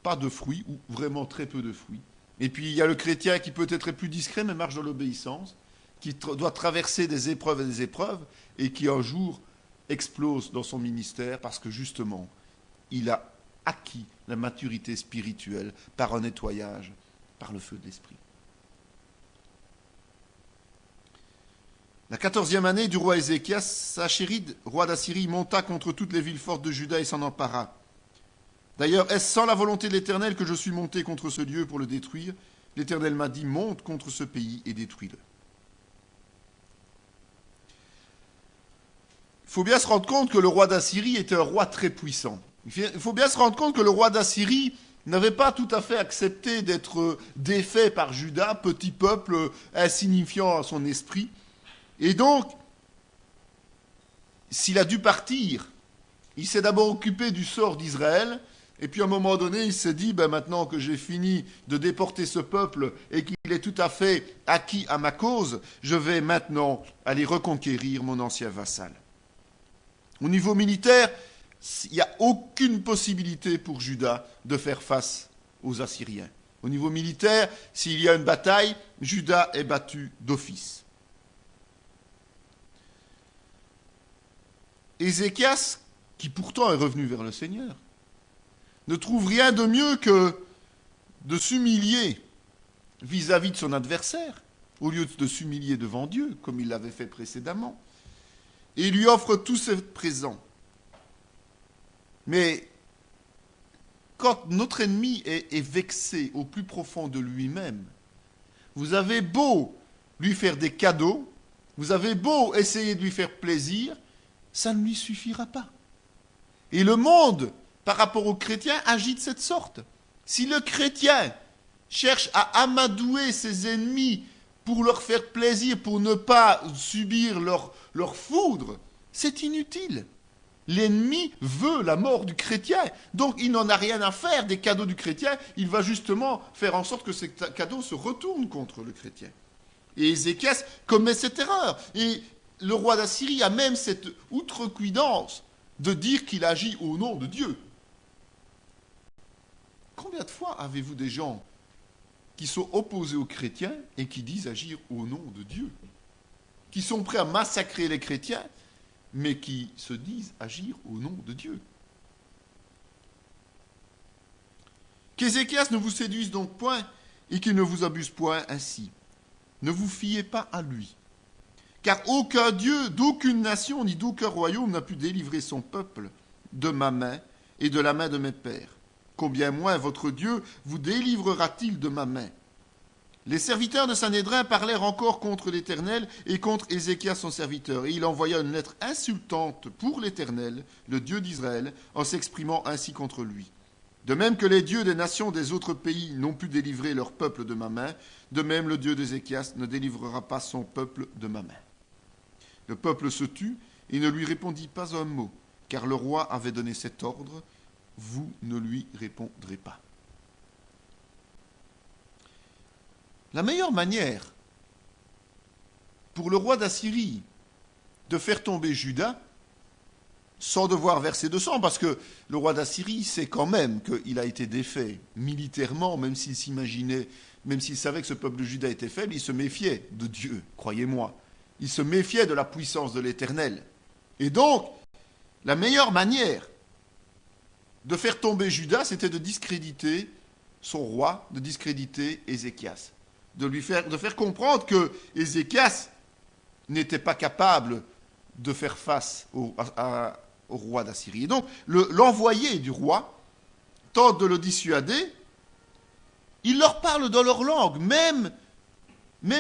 Speaker 1: pas de fruits ou vraiment très peu de fruits. Et puis il y a le chrétien qui peut être plus discret mais marche dans l'obéissance, qui doit traverser des épreuves et des épreuves et qui un jour explose dans son ministère parce que justement il a acquis la maturité spirituelle par un nettoyage, par le feu de l'Esprit. La 14e année du roi Ézéchias, Sachéride, roi d'Assyrie, monta contre toutes les villes fortes de Juda et s'en empara. D'ailleurs, est-ce sans la volonté de l'Éternel que je suis monté contre ce lieu pour le détruire? L'Éternel m'a dit, monte contre ce pays et détruis-le. Il faut bien se rendre compte que le roi d'Assyrie était un roi très puissant. Il faut bien se rendre compte que le roi d'Assyrie n'avait pas tout à fait accepté d'être défait par Juda, petit peuple insignifiant à son esprit. Et donc, s'il a dû partir, il s'est d'abord occupé du sort d'Israël, et puis à un moment donné, il s'est dit, maintenant que j'ai fini de déporter ce peuple et qu'il est tout à fait acquis à ma cause, je vais maintenant aller reconquérir mon ancien vassal. Au niveau militaire, il n'y a aucune possibilité pour Juda de faire face aux Assyriens. Au niveau militaire, s'il y a une bataille, Juda est battu d'office. Ézéchias, qui pourtant est revenu vers le Seigneur, ne trouve rien de mieux que de s'humilier vis-à-vis de son adversaire, au lieu de s'humilier devant Dieu, comme il l'avait fait précédemment. Et il lui offre tous ses présents. Mais quand notre ennemi est vexé au plus profond de lui-même, vous avez beau lui faire des cadeaux, vous avez beau essayer de lui faire plaisir, ça ne lui suffira pas. Et le monde, par rapport aux chrétiens, agit de cette sorte. Si le chrétien cherche à amadouer ses ennemis pour leur faire plaisir, pour ne pas subir leur foudre, c'est inutile. L'ennemi veut la mort du chrétien, donc il n'en a rien à faire des cadeaux du chrétien, il va justement faire en sorte que ces cadeaux se retournent contre le chrétien. Et Ézéchias commet cette erreur. Et le roi d'Assyrie a même cette outrecuidance de dire qu'il agit au nom de Dieu. Combien de fois avez-vous des gens qui sont opposés aux chrétiens et qui disent agir au nom de Dieu? Qui sont prêts à massacrer les chrétiens, mais qui se disent agir au nom de Dieu. Qu'Ézéchias ne vous séduise donc point et qu'il ne vous abuse point ainsi. Ne vous fiez pas à lui. Car aucun Dieu, d'aucune nation, ni d'aucun royaume n'a pu délivrer son peuple de ma main et de la main de mes pères. Combien moins votre Dieu vous délivrera-t-il de ma main? Les serviteurs de Sanhédrin parlèrent encore contre l'Éternel et contre Ézéchias son serviteur. Et il envoya une lettre insultante pour l'Éternel, le Dieu d'Israël, en s'exprimant ainsi contre lui. De même que les dieux des nations des autres pays n'ont pu délivrer leur peuple de ma main, de même le Dieu d'Ézéchias ne délivrera pas son peuple de ma main. Le peuple se tut et ne lui répondit pas un mot, car le roi avait donné cet ordre, vous ne lui répondrez pas. La meilleure manière pour le roi d'Assyrie de faire tomber Juda, sans devoir verser de sang, parce que le roi d'Assyrie sait quand même qu'il a été défait militairement, même s'il s'imaginait, même s'il savait que ce peuple de Juda était faible, il se méfiait de Dieu, croyez-moi. Il se méfiait de la puissance de l'Éternel. Et donc, la meilleure manière de faire tomber Juda, c'était de discréditer son roi, de discréditer Ézéchias. De faire comprendre que Ézéchias n'était pas capable de faire face au roi d'Assyrie. Et donc, l'envoyé du roi tente de le dissuader. Il leur parle dans leur langue, même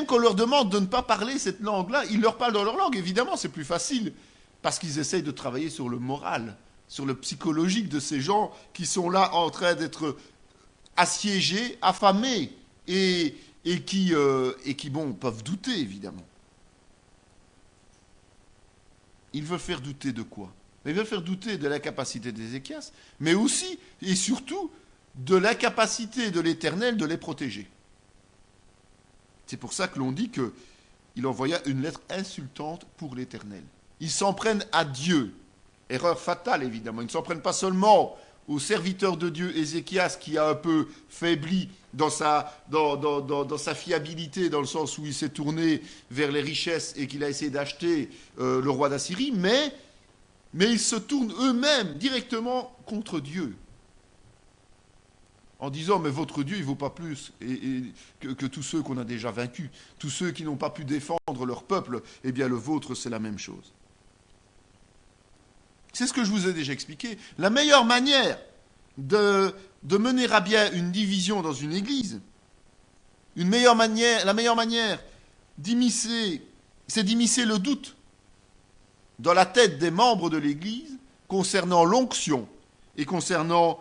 Speaker 1: quand on leur demande de ne pas parler cette langue-là, il leur parle dans leur langue. Évidemment, c'est plus facile, parce qu'ils essayent de travailler sur le moral, sur le psychologique de ces gens qui sont là en train d'être assiégés, affamés, et qui peuvent douter, évidemment. Il veut faire douter de quoi? Il veut faire douter de la capacité d'Ézéchias, mais aussi et surtout de l'incapacité de l'Éternel de les protéger. C'est pour ça que l'on dit qu'il envoya une lettre insultante pour l'Éternel. Ils s'en prennent à Dieu. Erreur fatale, évidemment. Ils ne s'en prennent pas seulement au serviteur de Dieu, Ézéchias, qui a un peu faibli dans sa fiabilité, dans le sens où il s'est tourné vers les richesses et qu'il a essayé d'acheter le roi d'Assyrie, mais ils se tournent eux-mêmes directement contre Dieu, en disant, mais votre Dieu, il ne vaut pas plus que tous ceux qu'on a déjà vaincus, tous ceux qui n'ont pas pu défendre leur peuple, eh bien le vôtre, c'est la même chose. C'est ce que je vous ai déjà expliqué. La meilleure manière de mener à bien une division dans une église, la meilleure manière d'immiscer, c'est d'immiscer le doute dans la tête des membres de l'église concernant l'onction et concernant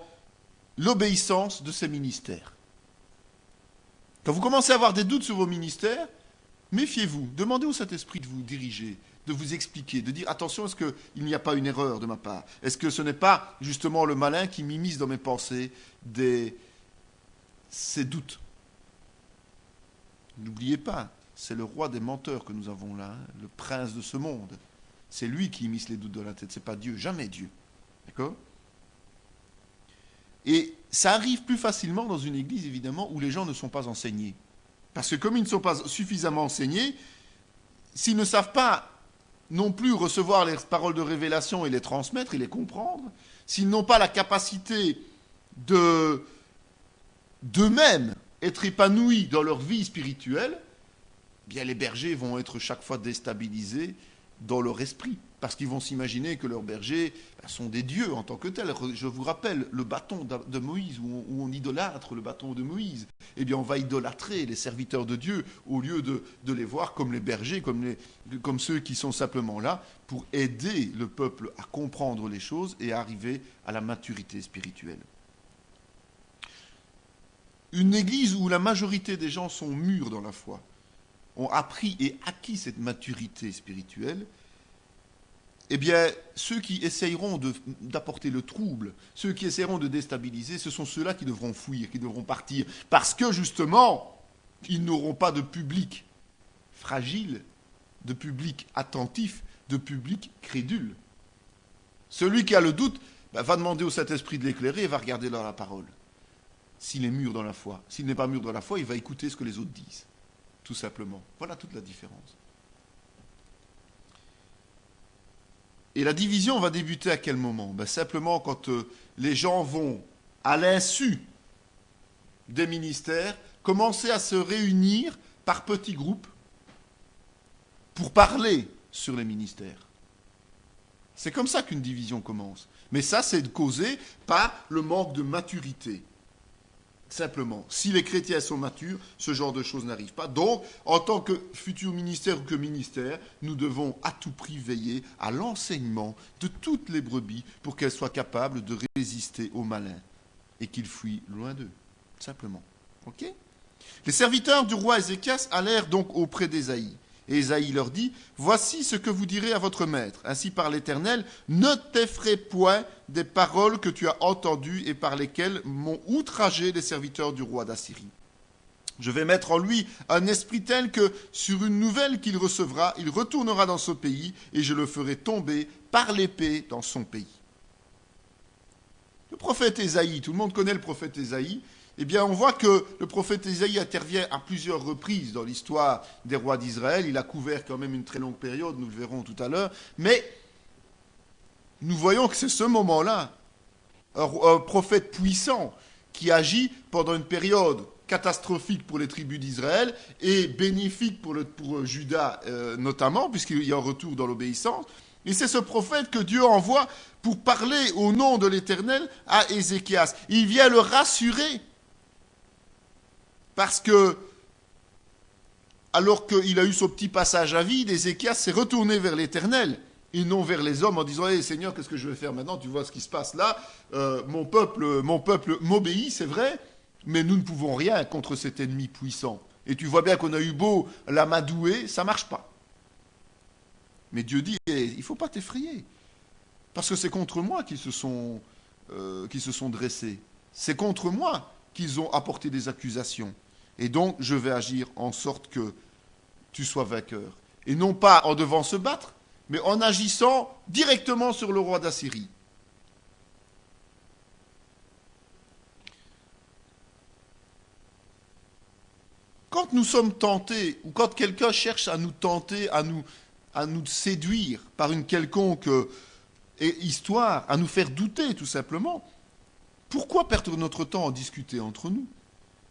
Speaker 1: l'obéissance de ces ministères. Quand vous commencez à avoir des doutes sur vos ministères, méfiez-vous, demandez au Saint-Esprit de vous diriger, de vous expliquer, de dire attention, est-ce qu'il n'y a pas une erreur de ma part? Est-ce que ce n'est pas justement le malin qui m'immisce dans mes pensées ces doutes? N'oubliez pas, c'est le roi des menteurs que nous avons là, le prince de ce monde. C'est lui qui immisce les doutes dans la tête, c'est pas Dieu, jamais Dieu. D'accord? Et ça arrive plus facilement dans une église, évidemment, où les gens ne sont pas enseignés. Parce que comme ils ne sont pas suffisamment enseignés, s'ils ne savent pas non plus recevoir les paroles de révélation et les transmettre et les comprendre, s'ils n'ont pas la capacité d'eux-mêmes être épanouis dans leur vie spirituelle, bien les bergers vont être chaque fois déstabilisés dans leur esprit, parce qu'ils vont s'imaginer que leurs bergers sont des dieux en tant que tels. Je vous rappelle le bâton de Moïse, où on idolâtre le bâton de Moïse. Eh bien, on va idolâtrer les serviteurs de Dieu, au lieu de les voir comme les bergers, comme ceux qui sont simplement là pour aider le peuple à comprendre les choses et à arriver à la maturité spirituelle. Une église où la majorité des gens sont mûrs dans la foi, ont appris et acquis cette maturité spirituelle, eh bien, ceux qui essayeront d'apporter le trouble, ceux qui essayeront de déstabiliser, ce sont ceux-là qui devront fuir, qui devront partir, parce que justement, ils n'auront pas de public fragile, de public attentif, de public crédule. Celui qui a le doute va demander au Saint-Esprit de l'éclairer et va regarder dans la parole. S'il est mûr dans la foi. S'il n'est pas mûr dans la foi, il va écouter ce que les autres disent. Tout simplement. Voilà toute la différence. Et la division va débuter à quel moment? Simplement quand les gens vont, à l'insu des ministères, commencer à se réunir par petits groupes pour parler sur les ministères. C'est comme ça qu'une division commence. Mais ça, c'est causé par le manque de maturité. Simplement, si les chrétiens sont matures, ce genre de choses n'arrive pas. Donc, en tant que futur ministère ou que ministère, nous devons à tout prix veiller à l'enseignement de toutes les brebis pour qu'elles soient capables de résister aux malins et qu'ils fuient loin d'eux. Simplement. Ok ? Les serviteurs du roi Ézéchias allèrent donc auprès d'Ésaïe Et Ésaïe leur dit, voici ce que vous direz à votre maître. Ainsi par l'Éternel, ne t'effraie point des paroles que tu as entendues et par lesquelles m'ont outragé les serviteurs du roi d'Assyrie. Je vais mettre en lui un esprit tel que, sur une nouvelle qu'il recevra, il retournera dans ce pays et je le ferai tomber par l'épée dans son pays. Le prophète Ésaïe, tout le monde connaît le prophète Ésaïe, eh bien on voit que le prophète Ésaïe intervient à plusieurs reprises dans l'histoire des rois d'Israël. Il a couvert quand même une très longue période, nous le verrons tout à l'heure, mais nous voyons que c'est ce moment-là, un prophète puissant qui agit pendant une période catastrophique pour les tribus d'Israël et bénéfique pour Juda notamment, puisqu'il y a un retour dans l'obéissance. Et c'est ce prophète que Dieu envoie pour parler au nom de l'Éternel à Ézéchias. Il vient le rassurer parce que, alors qu'il a eu son petit passage à vide, Ézéchias s'est retourné vers l'Éternel et non vers les hommes en disant hey, « Seigneur, qu'est-ce que je vais faire maintenant? Tu vois ce qui se passe là. Mon peuple m'obéit, c'est vrai, mais nous ne pouvons rien contre cet ennemi puissant. Et tu vois bien qu'on a eu beau l'amadouer, ça ne marche pas. » Mais Dieu dit hey, il ne faut pas t'effrayer, parce que c'est contre moi qu'ils se sont dressés. C'est contre moi qu'ils ont apporté des accusations. Et donc, je vais agir en sorte que tu sois vainqueur. Et non pas en devant se battre, mais en agissant directement sur le roi d'Assyrie. Quand nous sommes tentés, ou quand quelqu'un cherche à nous tenter, à nous séduire par une quelconque histoire, à nous faire douter tout simplement, pourquoi perdre notre temps à discuter entre nous,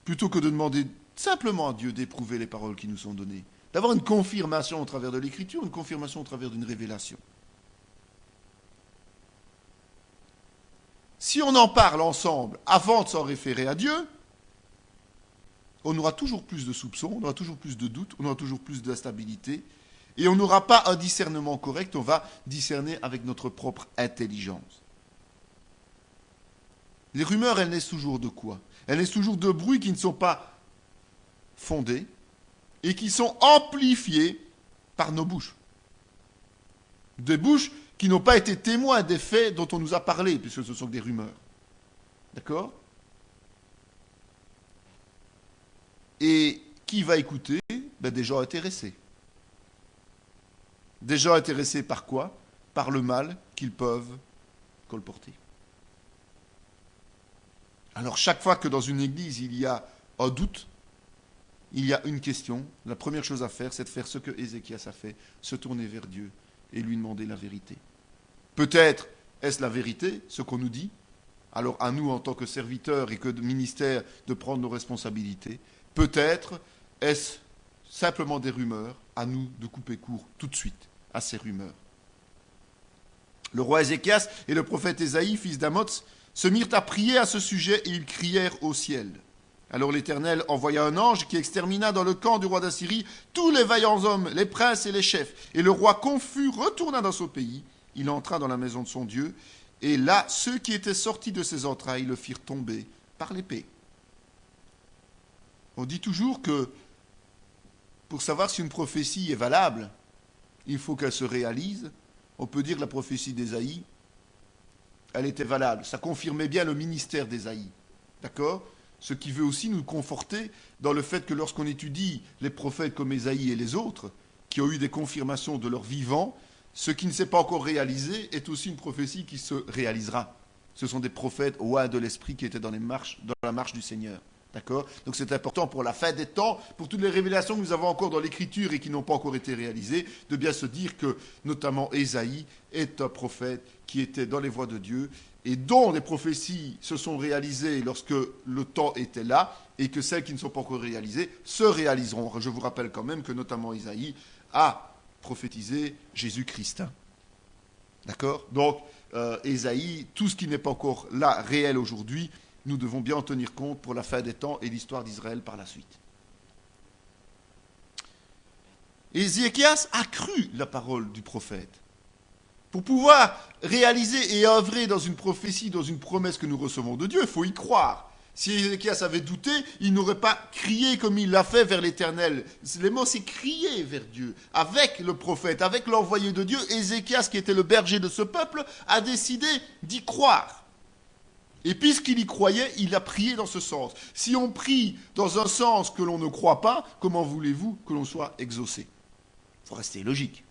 Speaker 1: plutôt que de demander simplement à Dieu d'éprouver les paroles qui nous sont données, d'avoir une confirmation au travers de l'Écriture, une confirmation au travers d'une révélation. Si on en parle ensemble avant de s'en référer à Dieu, on aura toujours plus de soupçons, on aura toujours plus de doutes, on aura toujours plus d'instabilité, et on n'aura pas un discernement correct, on va discerner avec notre propre intelligence. Les rumeurs, elles naissent toujours de quoi? Elles naissent toujours de bruits qui ne sont pas fondés et qui sont amplifiés par nos bouches. Des bouches qui n'ont pas été témoins des faits dont on nous a parlé, puisque ce sont que des rumeurs. D'accord? Et qui va écouter? Des gens intéressés. Des gens intéressés par quoi? Par le mal qu'ils peuvent colporter. Alors chaque fois que dans une église il y a un doute, il y a une question. La première chose à faire, c'est de faire ce que Ézéchias a fait, se tourner vers Dieu et lui demander la vérité. Peut-être est-ce la vérité, ce qu'on nous dit? Alors à nous, en tant que serviteurs et que de ministère, de prendre nos responsabilités. Peut-être est-ce simplement des rumeurs, à nous de couper court tout de suite à ces rumeurs. Le roi Ézéchias et le prophète Ésaïe, fils d'Amoz, se mirent à prier à ce sujet et ils crièrent au ciel. Alors l'Éternel envoya un ange qui extermina dans le camp du roi d'Assyrie tous les vaillants hommes, les princes et les chefs. Et le roi confus retourna dans son pays. Il entra dans la maison de son Dieu. Et là, ceux qui étaient sortis de ses entrailles le firent tomber par l'épée. On dit toujours que pour savoir si une prophétie est valable, il faut qu'elle se réalise. On peut dire que la prophétie d'Ésaïe, elle était valable. Ça confirmait bien le ministère d'Ésaïe. D'accord? Ce qui veut aussi nous conforter dans le fait que lorsqu'on étudie les prophètes comme Ésaïe et les autres, qui ont eu des confirmations de leur vivant, ce qui ne s'est pas encore réalisé est aussi une prophétie qui se réalisera. Ce sont des prophètes oints de l'esprit qui étaient dans la marche du Seigneur. D'accord? Donc c'est important pour la fin des temps, pour toutes les révélations que nous avons encore dans l'Écriture et qui n'ont pas encore été réalisées, de bien se dire que, notamment, Ésaïe est un prophète qui était dans les voies de Dieu et dont les prophéties se sont réalisées lorsque le temps était là et que celles qui ne sont pas encore réalisées se réaliseront. Je vous rappelle quand même que, notamment, Ésaïe a prophétisé Jésus-Christ. D'accord? Donc, Ésaïe, tout ce qui n'est pas encore là, réel aujourd'hui, nous devons bien en tenir compte pour la fin des temps et l'histoire d'Israël par la suite. Ézéchias a cru la parole du prophète. Pour pouvoir réaliser et œuvrer dans une prophétie, dans une promesse que nous recevons de Dieu, il faut y croire. Si Ézéchias avait douté, il n'aurait pas crié comme il l'a fait vers l'Éternel. Les mots, c'est crier vers Dieu. Avec le prophète, avec l'envoyé de Dieu, Ézéchias, qui était le berger de ce peuple, a décidé d'y croire. Et puisqu'il y croyait, il a prié dans ce sens. Si on prie dans un sens que l'on ne croit pas, comment voulez-vous que l'on soit exaucé? Il faut rester logique.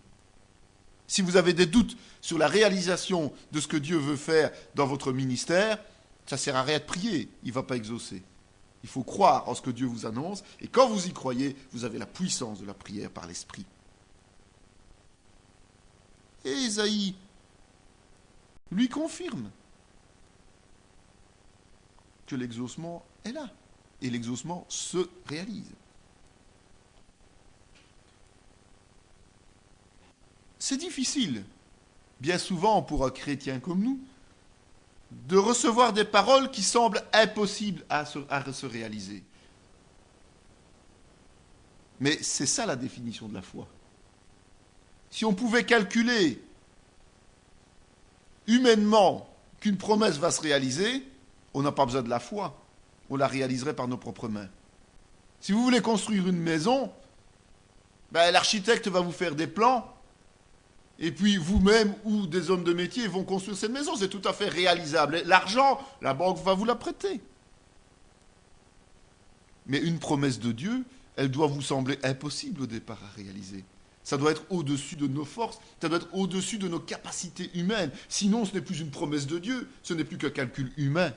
Speaker 1: Si vous avez des doutes sur la réalisation de ce que Dieu veut faire dans votre ministère, ça ne sert à rien de prier, il ne va pas exaucer. Il faut croire en ce que Dieu vous annonce, et quand vous y croyez, vous avez la puissance de la prière par l'Esprit. Et Ésaïe lui confirme que l'exaucement est là, et l'exaucement se réalise. C'est difficile, bien souvent pour un chrétien comme nous, de recevoir des paroles qui semblent impossibles à se réaliser. Mais c'est ça la définition de la foi. Si on pouvait calculer humainement qu'une promesse va se réaliser, on n'a pas besoin de la foi. On la réaliserait par nos propres mains. Si vous voulez construire une maison, l'architecte va vous faire des plans, et puis vous-même ou des hommes de métier vont construire cette maison. C'est tout à fait réalisable. L'argent, la banque va vous la prêter. Mais une promesse de Dieu, elle doit vous sembler impossible au départ à réaliser. Ça doit être au-dessus de nos forces, ça doit être au-dessus de nos capacités humaines. Sinon, ce n'est plus une promesse de Dieu, ce n'est plus qu'un calcul humain.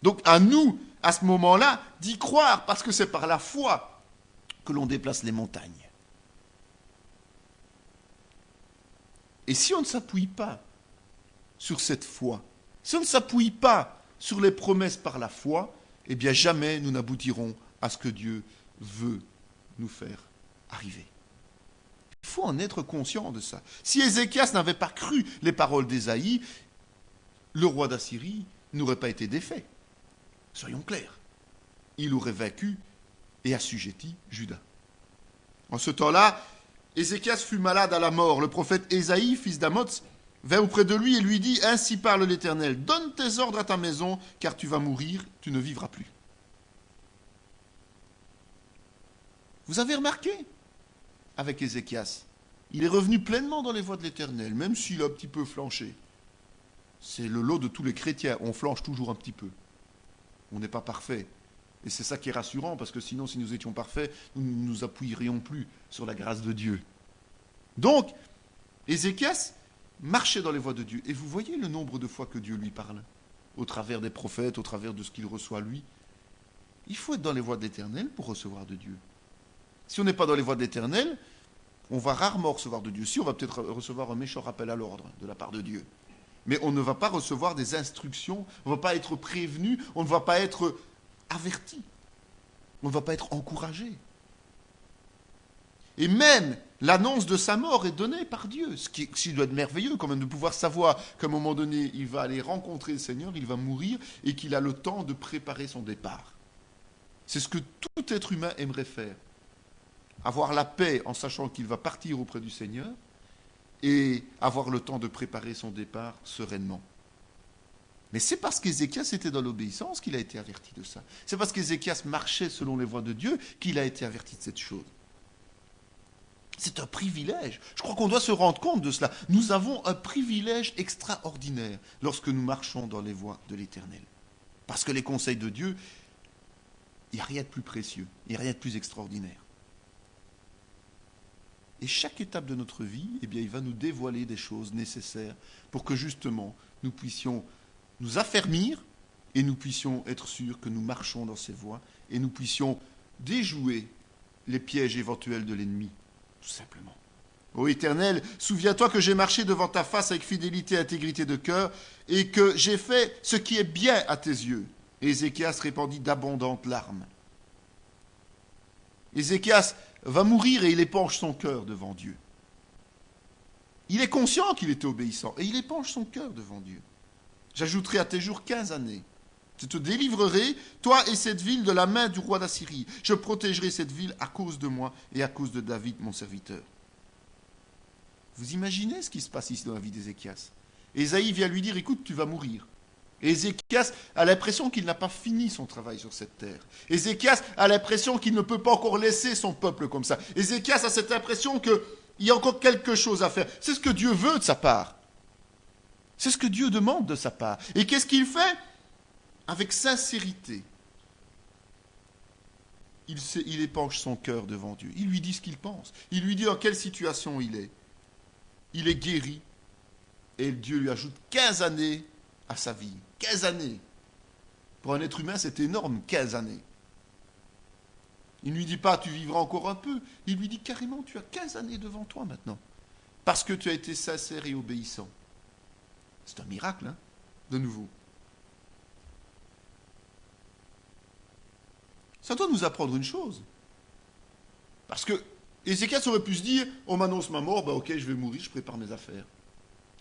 Speaker 1: Donc à nous, à ce moment-là, d'y croire, parce que c'est par la foi que l'on déplace les montagnes. Et si on ne s'appuie pas sur cette foi, si on ne s'appuie pas sur les promesses par la foi, eh bien jamais nous n'aboutirons à ce que Dieu veut nous faire arriver. Il faut en être conscient de ça. Si Ézéchias n'avait pas cru les paroles d'Ésaïe, le roi d'Assyrie n'aurait pas été défait. Soyons clairs. Il aurait vaincu et assujetti Juda. En ce temps-là, Ézéchias fut malade à la mort. Le prophète Ésaïe, fils d'Amoz, vint auprès de lui et lui dit « Ainsi parle l'Éternel, donne tes ordres à ta maison, car tu vas mourir, tu ne vivras plus. » Vous avez remarqué, avec Ézéchias, il est revenu pleinement dans les voies de l'Éternel, même s'il a un petit peu flanché. C'est le lot de tous les chrétiens, on flanche toujours un petit peu. On n'est pas parfait. Et c'est ça qui est rassurant, parce que sinon, si nous étions parfaits, nous ne nous appuierions plus sur la grâce de Dieu. Donc, Ézéchias marchait dans les voies de Dieu. Et vous voyez le nombre de fois que Dieu lui parle, au travers des prophètes, au travers de ce qu'il reçoit lui. Il faut être dans les voies de l'Éternel pour recevoir de Dieu. Si on n'est pas dans les voies de l'Éternel, on va rarement recevoir de Dieu. Si, on va peut-être recevoir un méchant rappel à l'ordre de la part de Dieu. Mais on ne va pas recevoir des instructions, on ne va pas être prévenu, on ne va pas être averti. On ne va pas être encouragé. Et même l'annonce de sa mort est donnée par Dieu, ce qui doit être merveilleux quand même de pouvoir savoir qu'à un moment donné, il va aller rencontrer le Seigneur, il va mourir et qu'il a le temps de préparer son départ. C'est ce que tout être humain aimerait faire. Avoir la paix en sachant qu'il va partir auprès du Seigneur et avoir le temps de préparer son départ sereinement. Mais c'est parce qu'Ézéchias était dans l'obéissance qu'il a été averti de ça. C'est parce qu'Ézéchias marchait selon les voies de Dieu qu'il a été averti de cette chose. C'est un privilège. Je crois qu'on doit se rendre compte de cela. Nous avons un privilège extraordinaire lorsque nous marchons dans les voies de l'Éternel. Parce que les conseils de Dieu, il n'y a rien de plus précieux, il n'y a rien de plus extraordinaire. Et chaque étape de notre vie, eh bien, il va nous dévoiler des choses nécessaires pour que justement nous puissions nous affermir et nous puissions être sûrs que nous marchons dans ces voies et nous puissions déjouer les pièges éventuels de l'ennemi, tout simplement. Ô Éternel, souviens-toi que j'ai marché devant ta face avec fidélité et intégrité de cœur et que j'ai fait ce qui est bien à tes yeux. Et Ézéchias répandit d'abondantes larmes. Ézéchias va mourir et il épanche son cœur devant Dieu. Il est conscient qu'il était obéissant et il épanche son cœur devant Dieu. J'ajouterai à tes jours 15 années. Je te délivrerai, toi et cette ville, de la main du roi d'Assyrie. Je protégerai cette ville à cause de moi et à cause de David, mon serviteur. Vous imaginez ce qui se passe ici dans la vie d'Ézéchias? Ésaïe vient lui dire, écoute, tu vas mourir. Ézéchias a l'impression qu'il n'a pas fini son travail sur cette terre. Ézéchias a l'impression qu'il ne peut pas encore laisser son peuple comme ça. Ézéchias a cette impression qu'il y a encore quelque chose à faire. C'est ce que Dieu veut de sa part. C'est ce que Dieu demande de sa part. Et qu'est-ce qu'il fait? Avec sincérité, il épanche son cœur devant Dieu. Il lui dit ce qu'il pense. Il lui dit dans quelle situation il est. Il est guéri. Et Dieu lui ajoute 15 années à sa vie. 15 années. Pour un être humain, c'est énorme, 15 années. Il ne lui dit pas, tu vivras encore un peu. Il lui dit carrément, tu as 15 années devant toi maintenant. Parce que tu as été sincère et obéissant. C'est un miracle, hein, de nouveau. Ça doit nous apprendre une chose. Parce que Ézéchias aurait pu se dire, on m'annonce ma mort, ok, je vais mourir, je prépare mes affaires.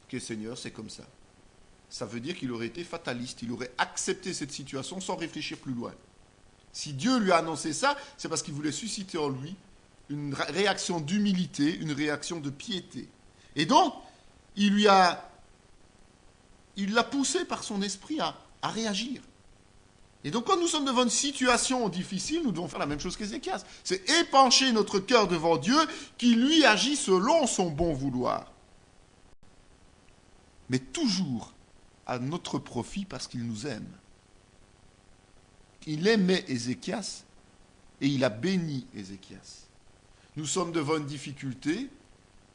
Speaker 1: Ok, Seigneur, c'est comme ça. Ça veut dire qu'il aurait été fataliste, il aurait accepté cette situation sans réfléchir plus loin. Si Dieu lui a annoncé ça, c'est parce qu'il voulait susciter en lui une réaction d'humilité, une réaction de piété. Et donc, il l'a poussé par son esprit à réagir. Et donc, quand nous sommes devant une situation difficile, nous devons faire la même chose qu'Ézéchias. C'est épancher notre cœur devant Dieu qui, lui, agit selon son bon vouloir. Mais toujours à notre profit parce qu'il nous aime. Il aimait Ézéchias et il a béni Ézéchias. Nous sommes devant une difficulté.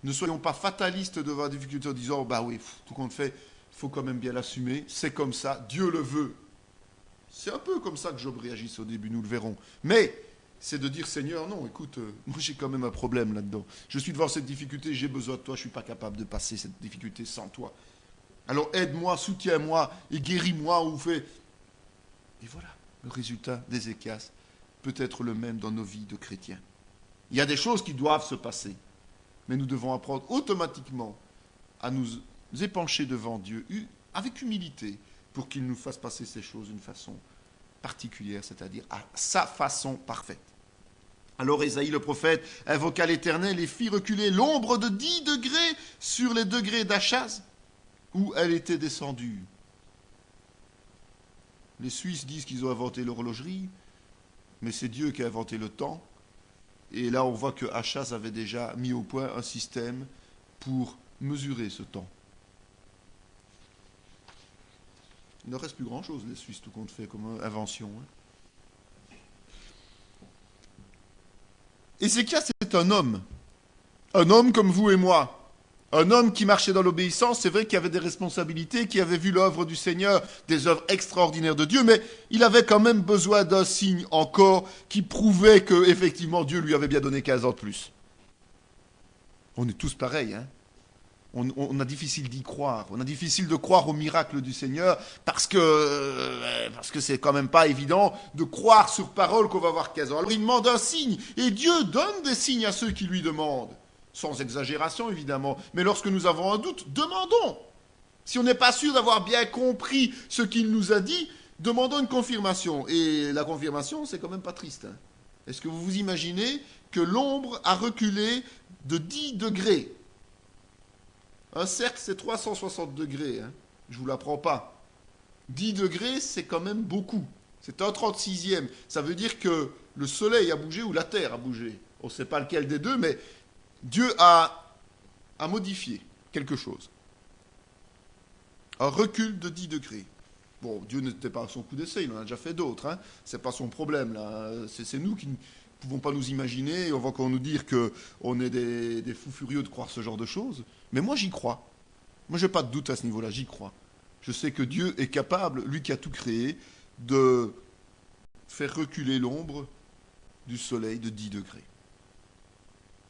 Speaker 1: Ne soyons pas fatalistes devant la difficulté en disant, bah oui, tout compte fait, il faut quand même bien l'assumer. C'est comme ça, Dieu le veut. C'est un peu comme ça que Job réagisse au début, nous le verrons. Mais c'est de dire, Seigneur, non, écoute, moi j'ai quand même un problème là-dedans. Je suis devant cette difficulté, j'ai besoin de toi, je ne suis pas capable de passer cette difficulté sans toi. Alors aide-moi, soutiens-moi et guéris-moi ou fais... Et voilà, le résultat d'Ézéchias peut être le même dans nos vies de chrétiens. Il y a des choses qui doivent se passer, mais nous devons apprendre automatiquement à nous épancher devant Dieu avec humilité pour qu'il nous fasse passer ces choses d'une façon particulière, c'est-à-dire à sa façon parfaite. Alors Ésaïe le prophète invoqua l'Éternel et fit reculer l'ombre de 10 degrés sur les degrés d'Achaz, où elle était descendue. Les Suisses disent qu'ils ont inventé l'horlogerie, mais c'est Dieu qui a inventé le temps. Et là, on voit que Achaz avait déjà mis au point un système pour mesurer ce temps. Il ne reste plus grand-chose, les Suisses, tout compte fait, comme invention. Ézéchias, c'est un homme comme vous et moi. Un homme qui marchait dans l'obéissance, c'est vrai qu'il avait des responsabilités, qui avait vu l'œuvre du Seigneur, des œuvres extraordinaires de Dieu, mais il avait quand même besoin d'un signe encore qui prouvait que, effectivement, Dieu lui avait bien donné 15 ans de plus. On est tous pareils, hein. On a difficile d'y croire. On a difficile de croire au miracle du Seigneur parce que c'est quand même pas évident de croire sur parole qu'on va avoir 15 ans. Alors il demande un signe et Dieu donne des signes à ceux qui lui demandent. Sans exagération, évidemment. Mais lorsque nous avons un doute, demandons. Si on n'est pas sûr d'avoir bien compris ce qu'il nous a dit, demandons une confirmation. Et la confirmation, c'est quand même pas triste. Hein. Est-ce que vous vous imaginez que l'ombre a reculé de 10 degrés? Un cercle, c'est 360 degrés. Hein. Je ne vous l'apprends pas. 10 degrés, c'est quand même beaucoup. C'est un 36e. Ça veut dire que le soleil a bougé ou la terre a bougé. On ne sait pas lequel des deux, mais Dieu a modifié quelque chose. Un recul de 10 degrés. Bon, Dieu n'était pas à son coup d'essai, il en a déjà fait d'autres. Hein. Ce n'est pas son problème, là. C'est nous qui ne pouvons pas nous imaginer, et on va encore nous dire qu'on est des fous furieux de croire ce genre de choses. Mais moi, j'y crois. Moi, je n'ai pas de doute à ce niveau-là, j'y crois. Je sais que Dieu est capable, lui qui a tout créé, de faire reculer l'ombre du soleil de 10 degrés.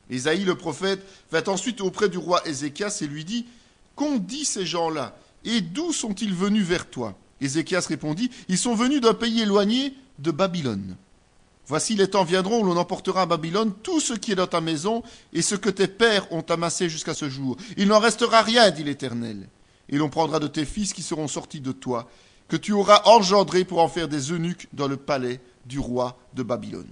Speaker 1: Ésaïe le prophète va ensuite auprès du roi Ézéchias et lui dit « Qu'ont dit ces gens-là? Et d'où sont-ils venus vers toi ?» Ézéchias répondit « Ils sont venus d'un pays éloigné de Babylone. Voici les temps viendront où l'on emportera à Babylone tout ce qui est dans ta maison et ce que tes pères ont amassé jusqu'à ce jour. Il n'en restera rien, dit l'Éternel. Et l'on prendra de tes fils qui seront sortis de toi, que tu auras engendrés pour en faire des eunuques dans le palais du roi de Babylone. »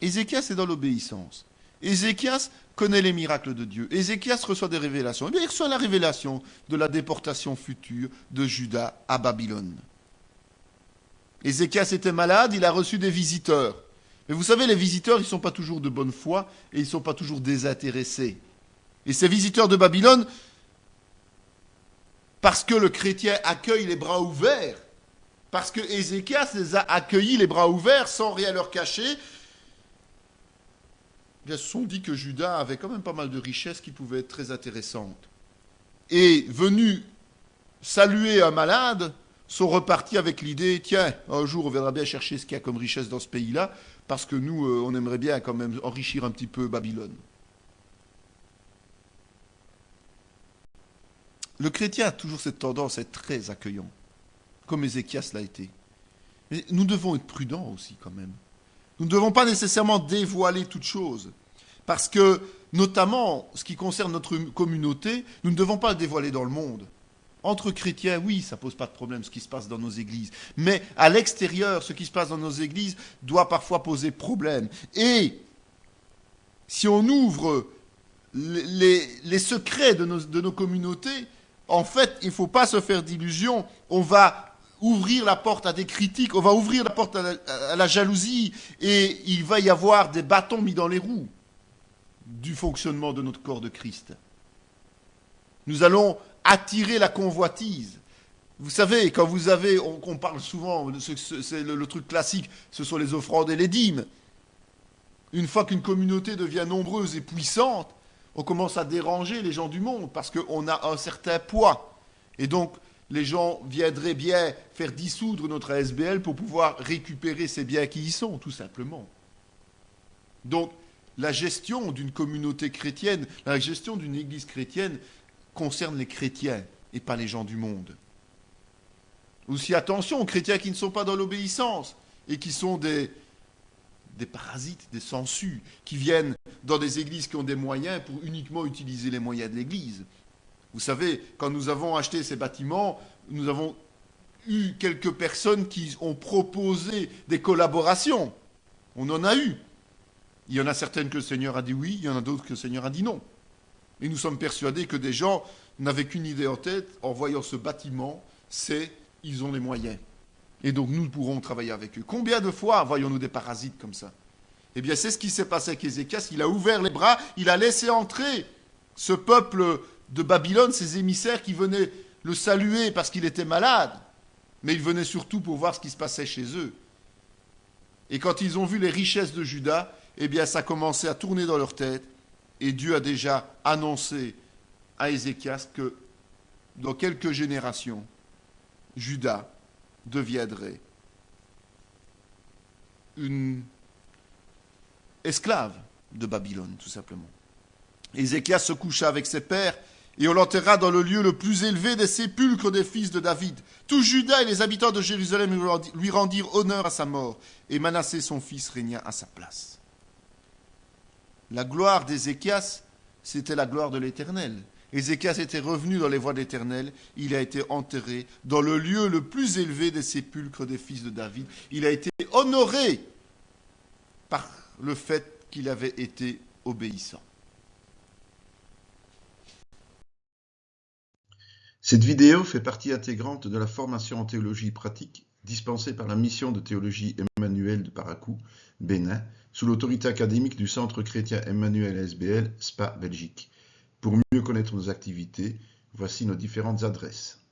Speaker 1: Ézéchias est dans l'obéissance. Ézéchias connaît les miracles de Dieu. Ézéchias reçoit des révélations. Eh bien, il reçoit la révélation de la déportation future de Juda à Babylone. Ézéchias était malade, il a reçu des visiteurs. Mais vous savez, les visiteurs, ils ne sont pas toujours de bonne foi et ils ne sont pas toujours désintéressés. Et ces visiteurs de Babylone, parce que le chrétien accueille les bras ouverts, parce que Ézéchias les a accueillis les bras ouverts sans rien leur cacher, ils se sont dit que Juda avait quand même pas mal de richesses qui pouvaient être très intéressantes. Et venus saluer un malade, sont repartis avec l'idée, tiens, un jour on viendra bien chercher ce qu'il y a comme richesse dans ce pays-là, parce que nous, on aimerait bien quand même enrichir un petit peu Babylone. Le chrétien a toujours cette tendance à être très accueillant, comme Ézéchias l'a été. Mais nous devons être prudents aussi quand même. Nous ne devons pas nécessairement dévoiler toute chose. Parce que, notamment, ce qui concerne notre communauté, nous ne devons pas le dévoiler dans le monde. Entre chrétiens, oui, ça ne pose pas de problème ce qui se passe dans nos églises. Mais à l'extérieur, ce qui se passe dans nos églises doit parfois poser problème. Et si on ouvre les secrets de nos communautés, en fait, il ne faut pas se faire d'illusions. On va ouvrir la porte à des critiques, on va ouvrir la porte à la jalousie, et il va y avoir des bâtons mis dans les roues du fonctionnement de notre corps de Christ. Nous allons attirer la convoitise. Vous savez, quand vous avez, on parle souvent, c'est le truc classique, ce sont les offrandes et les dîmes. Une fois qu'une communauté devient nombreuse et puissante, on commence à déranger les gens du monde parce qu'on a un certain poids. Et donc, les gens viendraient bien faire dissoudre notre ASBL pour pouvoir récupérer ces biens qui y sont, tout simplement. Donc, la gestion d'une communauté chrétienne, la gestion d'une église chrétienne concerne les chrétiens et pas les gens du monde. Aussi attention aux chrétiens qui ne sont pas dans l'obéissance et qui sont des parasites, des sangsues, qui viennent dans des églises qui ont des moyens pour uniquement utiliser les moyens de l'église. Vous savez, quand nous avons acheté ces bâtiments, nous avons eu quelques personnes qui ont proposé des collaborations. On en a eu. Il y en a certaines que le Seigneur a dit oui, il y en a d'autres que le Seigneur a dit non. Et nous sommes persuadés que des gens n'avaient qu'une idée en tête en voyant ce bâtiment, c'est ils ont les moyens. Et donc nous pourrons travailler avec eux. Combien de fois voyons-nous des parasites comme ça? Eh bien c'est ce qui s'est passé avec Ézéchias, il a ouvert les bras, il a laissé entrer ce peuple de Babylone, ces émissaires qui venaient le saluer parce qu'il était malade, mais ils venaient surtout pour voir ce qui se passait chez eux. Et quand ils ont vu les richesses de Juda, eh bien ça commençait à tourner dans leur tête, et Dieu a déjà annoncé à Ézéchias que dans quelques générations, Juda deviendrait une esclave de Babylone, tout simplement. Ézéchias se coucha avec ses pères, et on l'enterra dans le lieu le plus élevé des sépulcres des fils de David. Tout Juda et les habitants de Jérusalem lui rendirent honneur à sa mort, et Manassé son fils régna à sa place. La gloire d'Ézéchias, c'était la gloire de l'Éternel. Ézéchias était revenu dans les voies de l'Éternel, il a été enterré dans le lieu le plus élevé des sépulcres des fils de David. Il a été honoré par le fait qu'il avait été obéissant.
Speaker 2: Cette vidéo fait partie intégrante de la formation en théologie pratique dispensée par la mission de théologie Emmanuel de Parakou, Bénin, sous l'autorité académique du Centre chrétien Emmanuel ASBL, Spa, Belgique. Pour mieux connaître nos activités, voici nos différentes adresses.